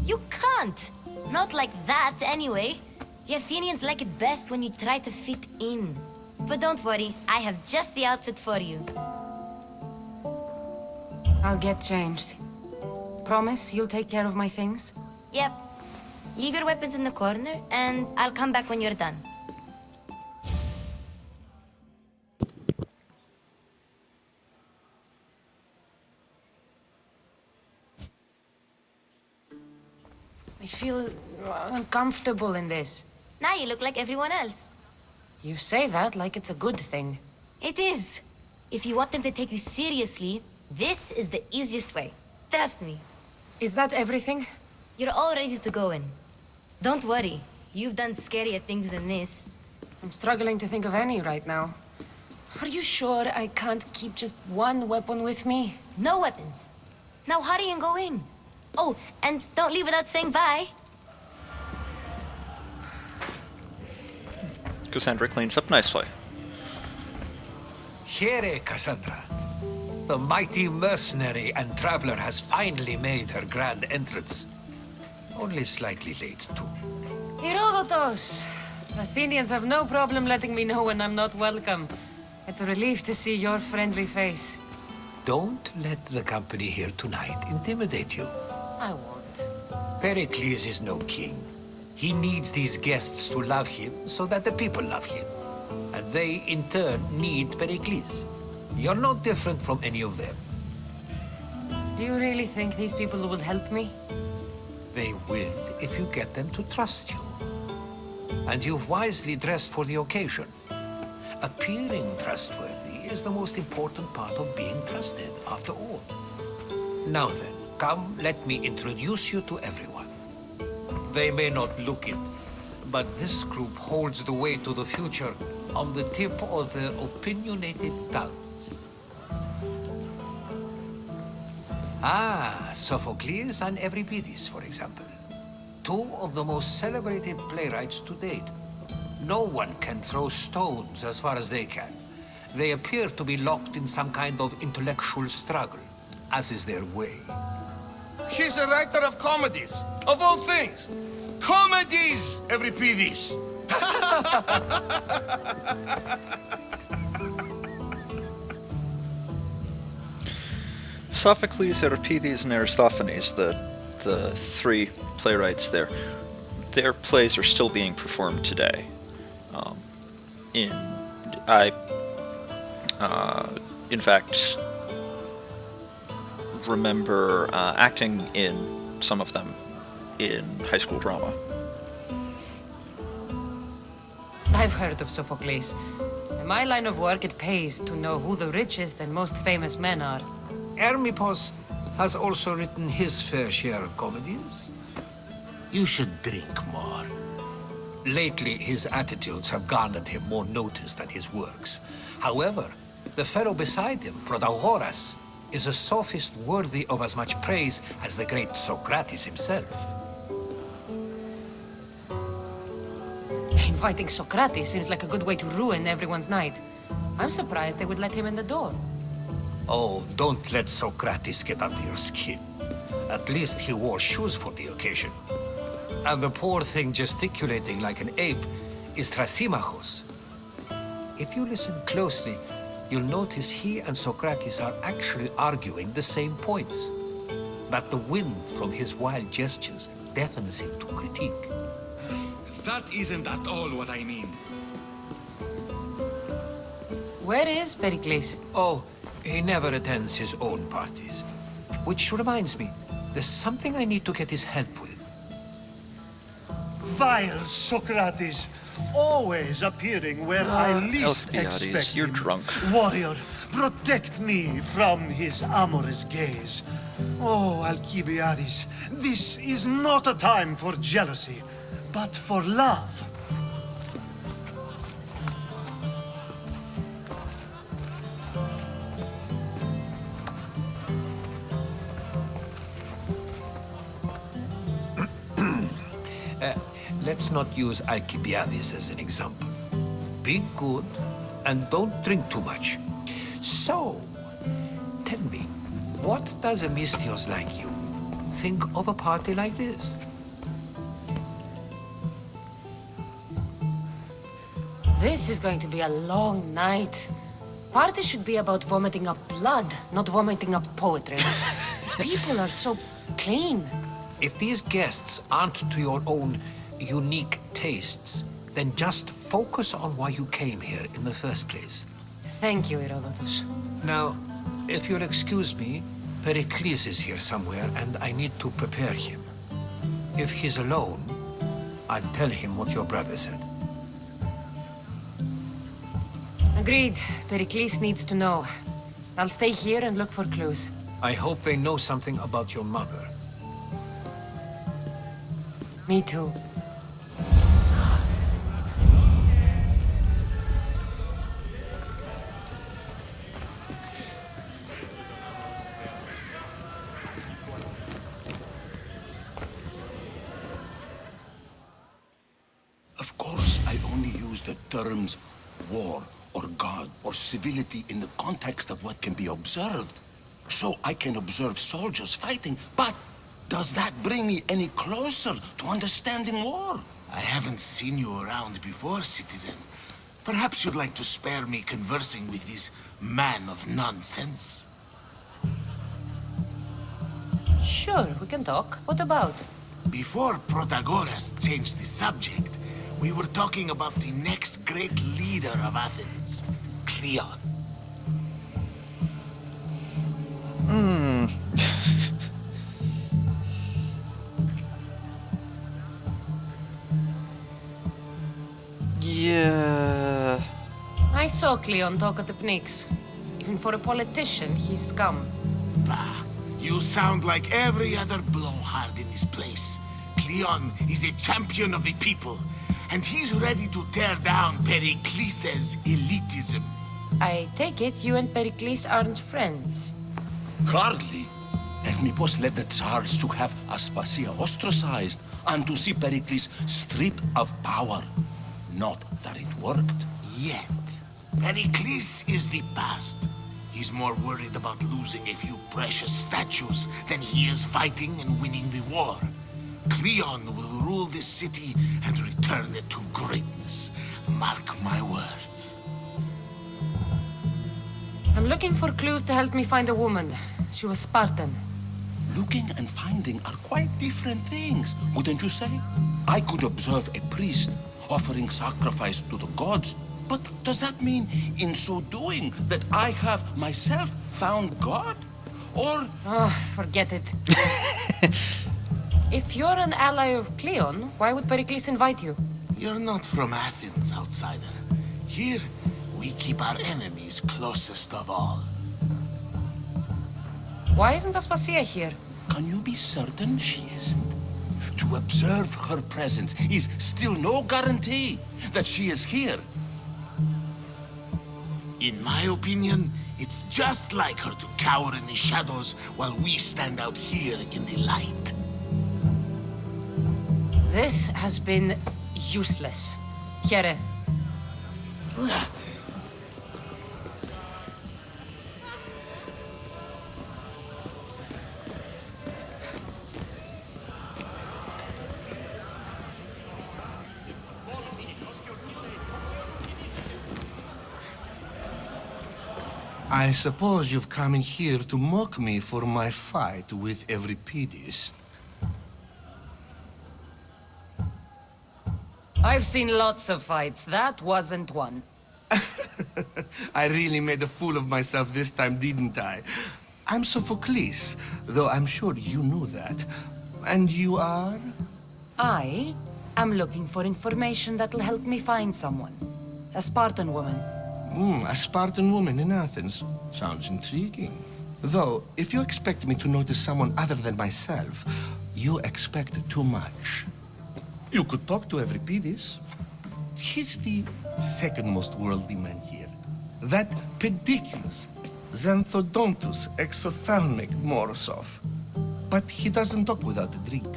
You can't! Not like that, anyway. The Athenians like it best when you try to fit in. But don't worry, I have just the outfit for you. I'll get changed. Promise you'll take care of my things? Yep. Leave your weapons in the corner, and I'll come back when you're done. I feel uncomfortable in this. Now you look like everyone else. You say that like it's a good thing. It is. If you want them to take you seriously, this is the easiest way. Trust me. Is that everything? You're all ready to go in. Don't worry. You've done scarier things than this. I'm struggling to think of any right now. Are you sure I can't keep just one weapon with me? No weapons. Now hurry and go in. Oh, and don't leave without saying bye. Cassandra cleans up nicely. Here, Cassandra. The mighty mercenary and traveler has finally made her grand entrance. Only slightly late, too. Herodotus! Athenians have no problem letting me know when I'm not welcome. It's a relief to see your friendly face. Don't let the company here tonight intimidate you. I won't. Pericles is no king. He needs these guests to love him so that the people love him. And they, in turn, need Pericles. You're no different from any of them. Do you really think these people will help me? They will if you get them to trust you. And you've wisely dressed for the occasion. Appearing trustworthy is the most important part of being trusted, after all. Now then, come, let me introduce you to everyone. They may not look it, but this group holds the way to the future on the tip of their opinionated tongues. Ah, Sophocles and Euripides, for example. Two of the most celebrated playwrights to date. No one can throw stones as far as they can. They appear to be locked in some kind of intellectual struggle, as is their way. He's a writer of comedies, of all things. Comedies, Euripides. Sophocles, Euripides, and Aristophanes, the three playwrights there, their plays are still being performed today. In fact, remember acting in some of them in high school drama. I've heard of Sophocles. In my line of work, it pays to know who the richest and most famous men are. Hermippos has also written his fair share of comedies. You should drink more. Lately, his attitudes have garnered him more notice than his works. However, the fellow beside him, Protagoras, is a sophist worthy of as much praise as the great Socrates himself. Inviting Socrates seems like a good way to ruin everyone's night. I'm surprised they would let him in the door. Oh, don't let Socrates get under your skin. At least he wore shoes for the occasion. And the poor thing gesticulating like an ape is Thrasymachos. If you listen closely, you'll notice he and Socrates are actually arguing the same points. But the wind from his wild gestures deafens him to critique. That isn't at all what I mean. Where is Pericles? Oh, he never attends his own parties. Which reminds me, there's something I need to get his help with. Vile Socrates, always appearing where I least expect you're him. drunk. Warrior, protect me from his amorous gaze. Oh, Alcibiades, this is not a time for jealousy, but for love. Let's not use Alcibiades as an example. Be good, and don't drink too much. So, tell me, what does a Misthios like you think of a party like this? This is going to be a long night. Party should be about vomiting up blood, not vomiting up poetry. These people are so clean. If these guests aren't to your own unique tastes, then just focus on why you came here in the first place. Thank you, Herodotus. Now, if you'll excuse me, Pericles is here somewhere, and I need to prepare him. If he's alone, I'll tell him what your brother said. Agreed. Pericles needs to know. I'll stay here and look for clues. I hope they know something about your mother. Me too. Of course, I only use the terms war or God or civility in the context of what can be observed. So I can observe soldiers fighting, but does that bring me any closer to understanding war? I haven't seen you around before, citizen. Perhaps you'd like to spare me conversing with this man of nonsense? Sure, we can talk. What about? Before Protagoras changed the subject, we were talking about the next great leader of Athens, Cleon. Yeah. I saw Cleon talk at the Pnyx. Even for a politician, he's scum. Bah, you sound like every other blowhard in this place. Cleon is a champion of the people, and he's ready to tear down Pericles' elitism. I take it you and Pericles aren't friends. Hardly. Hermippos led the Tsars to have Aspasia ostracized and to see Pericles stripped of power. Not that it worked. Yet, Pericles is the past. He's more worried about losing a few precious statues than he is fighting and winning the war. Cleon will rule this city and return it to greatness. Mark my words. I'm looking for clues to help me find a woman. She was Spartan. Looking and finding are quite different things, wouldn't you say? I could observe a priest offering sacrifice to the gods, but does that mean, in so doing, that I have myself found God? Or... Oh, forget it. If you're an ally of Cleon, why would Pericles invite you? You're not from Athens, outsider. Here, we keep our enemies closest of all. Why isn't Aspasia here? Can you be certain she isn't? To observe her presence is still no guarantee that she is here. In my opinion, it's just like her to cower in the shadows while we stand out here in the light. This has been useless. Here. I suppose you've come in here to mock me for my fight with Euripides. I've seen lots of fights. That wasn't one. I really made a fool of myself this time, didn't I? I'm Sophocles, though I'm sure you knew that. And you are? I am looking for information that'll help me find someone. A Spartan woman. A Spartan woman in Athens. Sounds intriguing. Though, if you expect me to notice someone other than myself, you expect too much. You could talk to Euripides. He's the second most worldly man here. That pediculus, Xanthodontus exophthalmic Morosov. But he doesn't talk without a drink.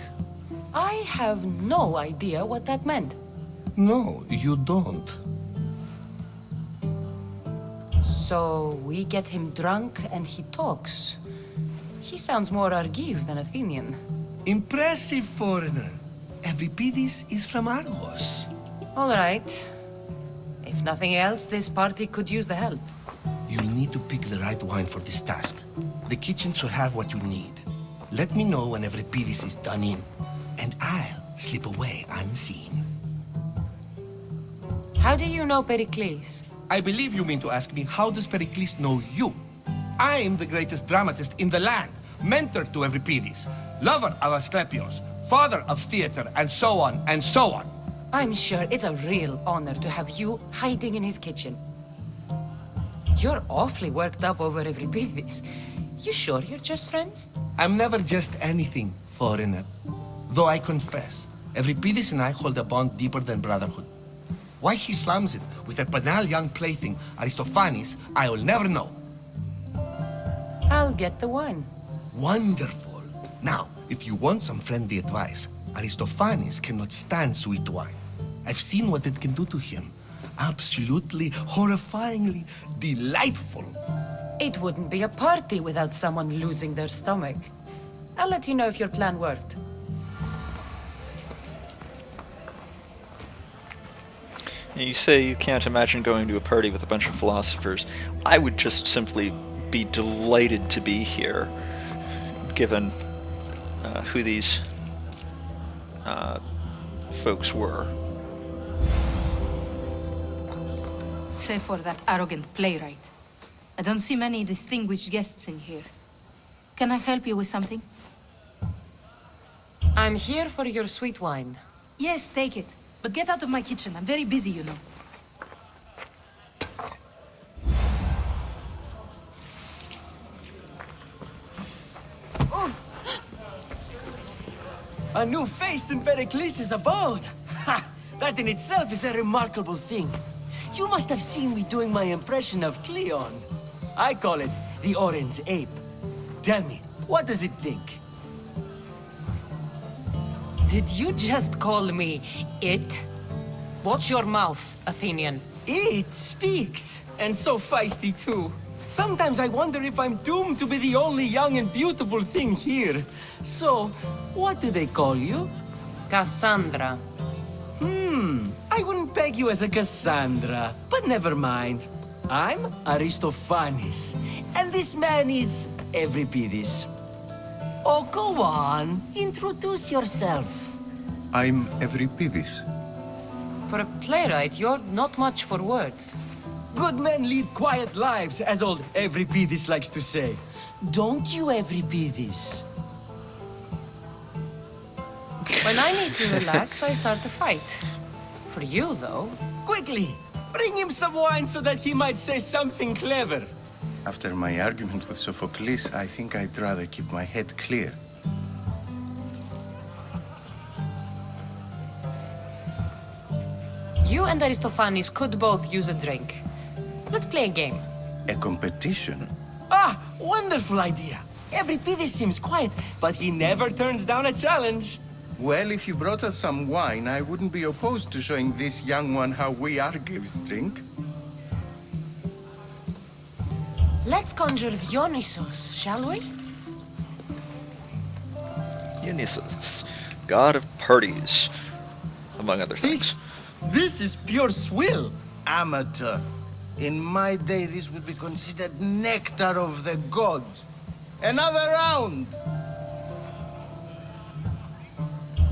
I have no idea what that meant. No, you don't. So we get him drunk and he talks. He sounds more Argive than Athenian. Impressive, foreigner. Euripides is from Argos. All right. If nothing else, this party could use the help. You'll need to pick the right wine for this task. The kitchen should have what you need. Let me know when Euripides is done in, and I'll slip away unseen. How do you know Pericles? I believe you mean to ask me, how does Pericles know you? I'm the greatest dramatist in the land, mentor to Euripides, lover of Asclepios, father of theater, and so on, and so on. I'm sure it's a real honor to have you hiding in his kitchen. You're awfully worked up over Euripides. You sure you're just friends? I'm never just anything, foreigner. Though I confess, Euripides and I hold a bond deeper than brotherhood. Why he slams it with a banal young plaything, Aristophanes, I will never know. I'll get the wine. Wonderful. Now, if you want some friendly advice, Aristophanes cannot stand sweet wine. I've seen what it can do to him. Absolutely, horrifyingly delightful. It wouldn't be a party without someone losing their stomach. I'll let you know if your plan worked. You say you can't imagine going to a party with a bunch of philosophers. I would just simply be delighted to be here, given who these folks were. Save for that arrogant playwright. I don't see many distinguished guests in here. Can I help you with something? I'm here for your sweet wine. Yes, take it. But get out of my kitchen. I'm very busy, you know. A new face in Pericles' abode! Ha! That in itself is a remarkable thing. You must have seen me doing my impression of Cleon. I call it the Orange Ape. Tell me, what does it think? Did you just call me it? Watch your mouth, Athenian. It speaks, and so feisty too. Sometimes I wonder if I'm doomed to be the only young and beautiful thing here. So, what do they call you? Cassandra. I wouldn't peg you as a Cassandra, but never mind. I'm Aristophanes, and this man is Euripides. Oh, go on. Introduce yourself. I'm Euripides. For a playwright, you're not much for words. Good men lead quiet lives, as old Euripides likes to say. Don't you, Euripides? When I need to relax, I start a fight. For you, though... Quickly! Bring him some wine so that he might say something clever. After my argument with Sophocles, I think I'd rather keep my head clear. You and Aristophanes could both use a drink. Let's play a game. A competition? Ah, wonderful idea. Euripides seems quiet, but he never turns down a challenge. Well, if you brought us some wine, I wouldn't be opposed to showing this young one how we Argives drink. Let's conjure Dionysos, shall we? Dionysus, god of parties, among other things. This is pure swill. Amateur. In my day, this would be considered nectar of the gods. Another round!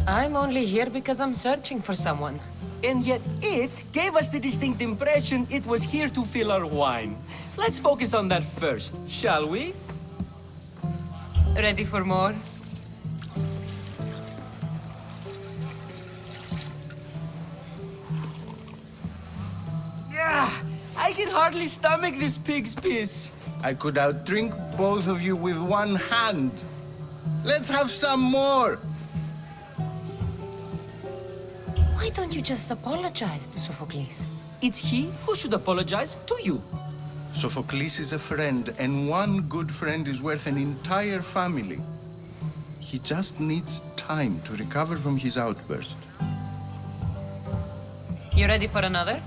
I'm only here because I'm searching for someone. And yet it gave us the distinct impression it was here to fill our wine. Let's focus on that first, shall we? Ready for more? Yeah, I can hardly stomach this pig's piss. I could outdrink both of you with one hand. Let's have some more! Why don't you just apologize to Sophocles? It's he who should apologize to you. Sophocles is a friend, and one good friend is worth an entire family. He just needs time to recover from his outburst. You ready for another?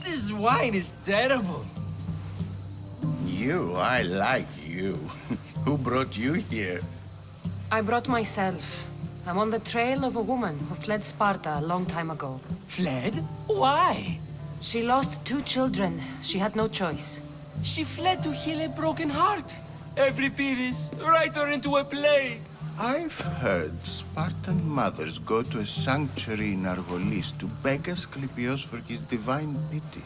This wine is terrible. You, I like you. Who brought you here? I brought myself. I'm on the trail of a woman who fled Sparta a long time ago. Fled? Why? She lost 2 children. She had no choice. She fled to heal a broken heart. Euripides, write her into a play. I've heard Spartan mothers go to a sanctuary in Argolis to beg Asclepios for his divine pity.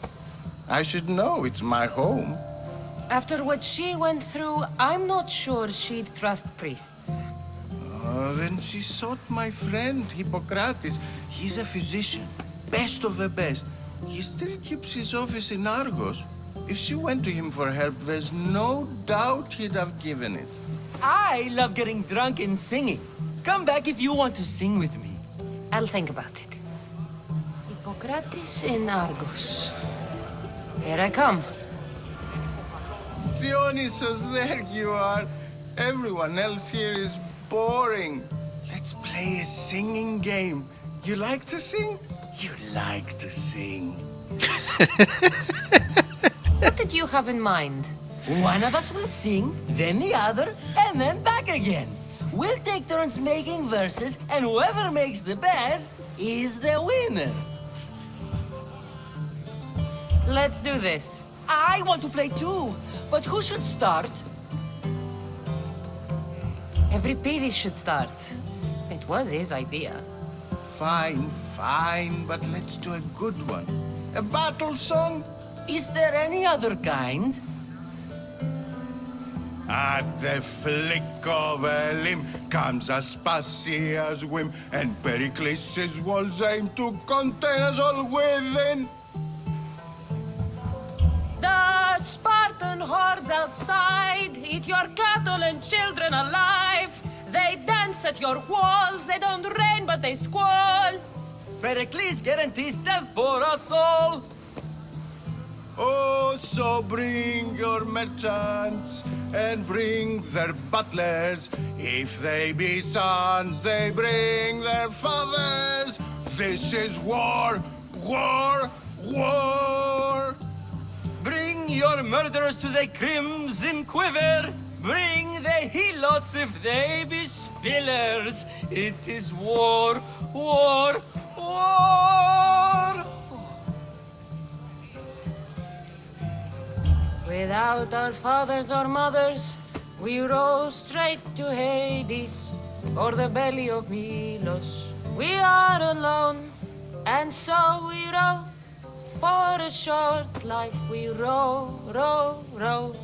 I should know, it's my home. After what she went through, I'm not sure she'd trust priests. Oh, then she sought my friend, Hippocrates. He's a physician, best of the best. He still keeps his office in Argos. If she went to him for help, there's no doubt he'd have given it. I love getting drunk and singing. Come back if you want to sing with me. I'll think about it. Hippocrates in Argos. Here I come. Dionysos, there you are. Everyone else here is boring. Let's play a singing game. You like to sing? You like to sing. What did you have in mind? One of us will sing, then the other, and then back again. We'll take turns making verses, and whoever makes the best is the winner. Let's do this. I want to play too, but who should start? Euripides should start. It was his idea. Fine, fine, but let's do a good one. A battle song? Is there any other kind? At the flick of a limb comes Aspasia's whim, and Pericles' walls aim to contain us all within. The Spartan hordes outside eat your cattle and children alive. They dance at your walls. They don't rain, but they squall. Pericles guarantees death for us all. Oh, so bring your merchants and bring their butlers. If they be sons, they bring their fathers. This is war, war, war. Bring your murderers to the crimson quiver. Bring the helots if they be spillers. It is war, war, war. Without our fathers or mothers, we row straight to Hades or the belly of Milos. We are alone, and so we row. For a short life we row, row, row.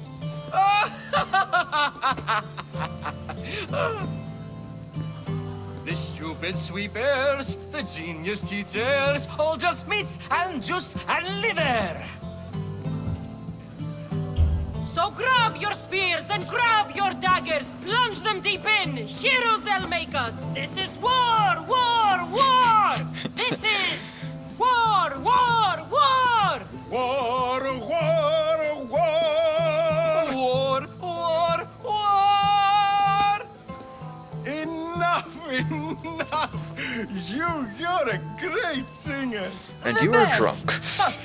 The stupid sweepers, the genius teachers, all just meats and juice and liver. So Grab your spears and grab your daggers! Plunge them deep in! Heroes they'll make us! This is war! War! War! This is war! War! War! War, war, war! War, war, war! Enough, enough! You're a great singer! And The you are best. drunk.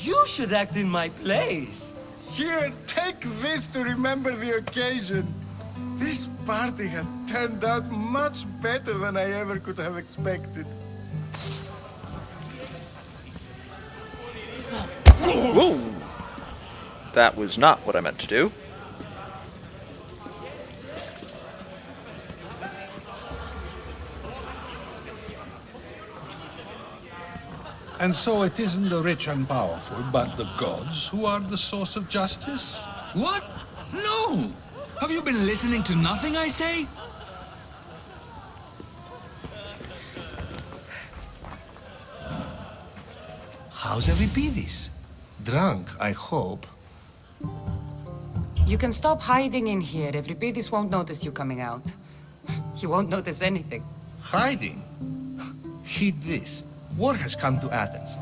You should act in my place. Here, take this to remember the occasion. This party has turned out much better than I ever could have expected. Whoa! That was not what I meant to do. And so it isn't the rich and powerful, but the gods who are the source of justice? What? No! Have you been listening to nothing I say? How's Euripides? Drunk, I hope. You can stop hiding in here. Euripides won't notice you coming out. He won't notice anything. Hiding? Heed this. War has come to Athens.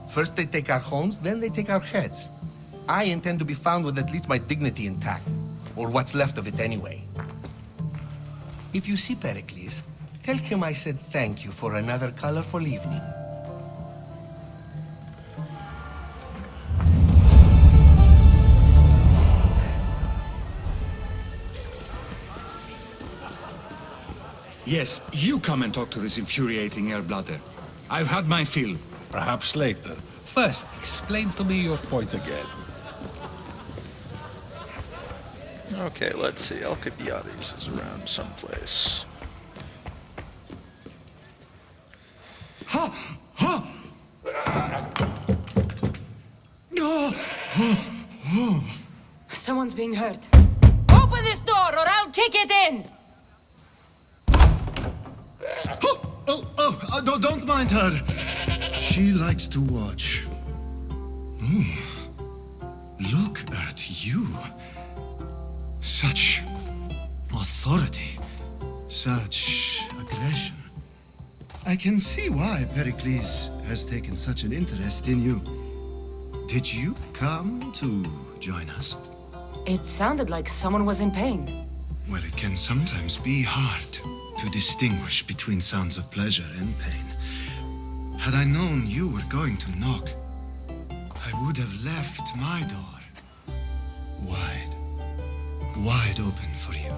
First they take our homes, then they take our heads. I intend to be found with at least my dignity intact. Or what's left of it anyway. If you see Pericles, tell him I said thank you for another colorful evening. Yes, you come and talk to this infuriating air-blooder. I've had my fill. Perhaps later. First, explain to me your point again. Okay, let's see. Alcibiades is around someplace. Someone's being hurt. Open this door or I'll kick it in! Don't mind her. She likes to watch. Look at you. Such authority. Such aggression. I can see why Pericles has taken such an interest in you. Did you come to join us? It sounded like someone was in pain. Well, it can sometimes be hard to distinguish between sounds of pleasure and pain. Had I known you were going to knock, I would have left my door wide open for you.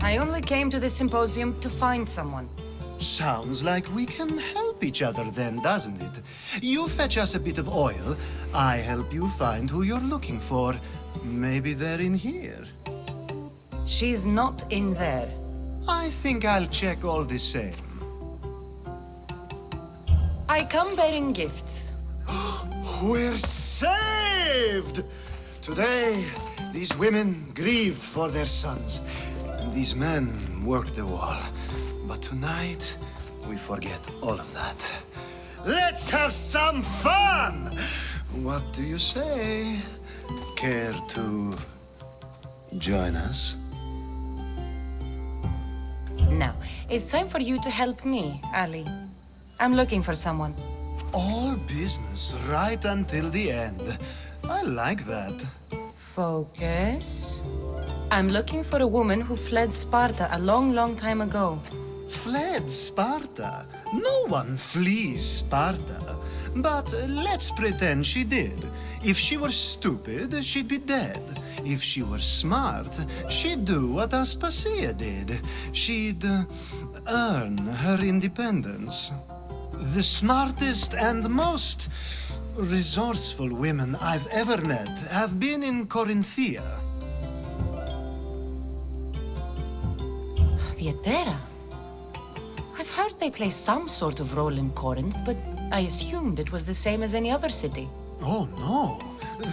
I only came to this symposium to find someone. Sounds like we can help each other then, doesn't it? You fetch us a bit of oil, I help you find who you're looking for. Maybe they're in here. She's not in there. I think I'll check all the same. I come bearing gifts. We're saved! Today, these women grieved for their sons, and these men worked the wall. But tonight, we forget all of that. Let's have some fun! What do you say? Care to join us? Now, it's time for you to help me, Ali. I'm looking for someone. All business right until the end. I like that. Focus. I'm looking for a woman who fled Sparta a long time ago. Fled Sparta? No one flees Sparta. But let's pretend she did. If she were stupid, she'd be dead. If she were smart, she'd do what Aspasia did. She'd earn her independence. The smartest and most resourceful women I've ever met have been in Corinthia. Theatera? I've heard they play some sort of role in Corinth, but I assumed it was the same as any other city. Oh, no.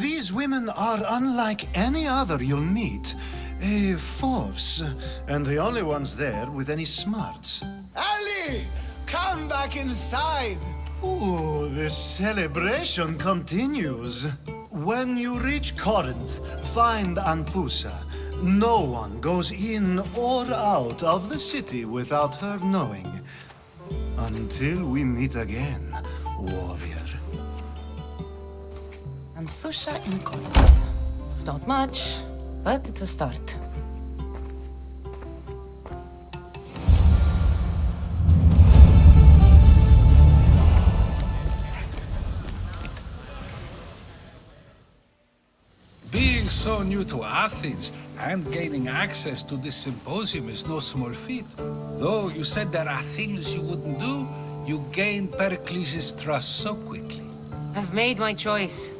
These women are unlike any other you'll meet. A force, and the only ones there with any smarts. Ali! Come back inside! Ooh, the celebration continues. When you reach Corinth, find Anfusa. No one goes in or out of the city without her knowing. Until we meet again, warrior. Anfusa in Corinth. It's not much, but it's a start. Being so new to Athens and gaining access to this symposium is no small feat. Though you said there are things you wouldn't do, you gained Pericles' trust so quickly. I've made my choice.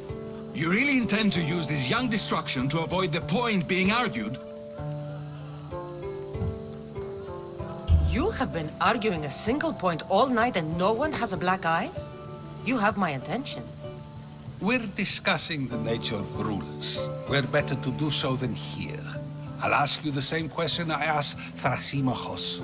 You really intend to use this young destruction to avoid the point being argued? You have been arguing a single point all night and no one has a black eye? You have my attention. We're discussing the nature of rulers. Where better to do so than here? I'll ask you the same question I asked Thrasymachos.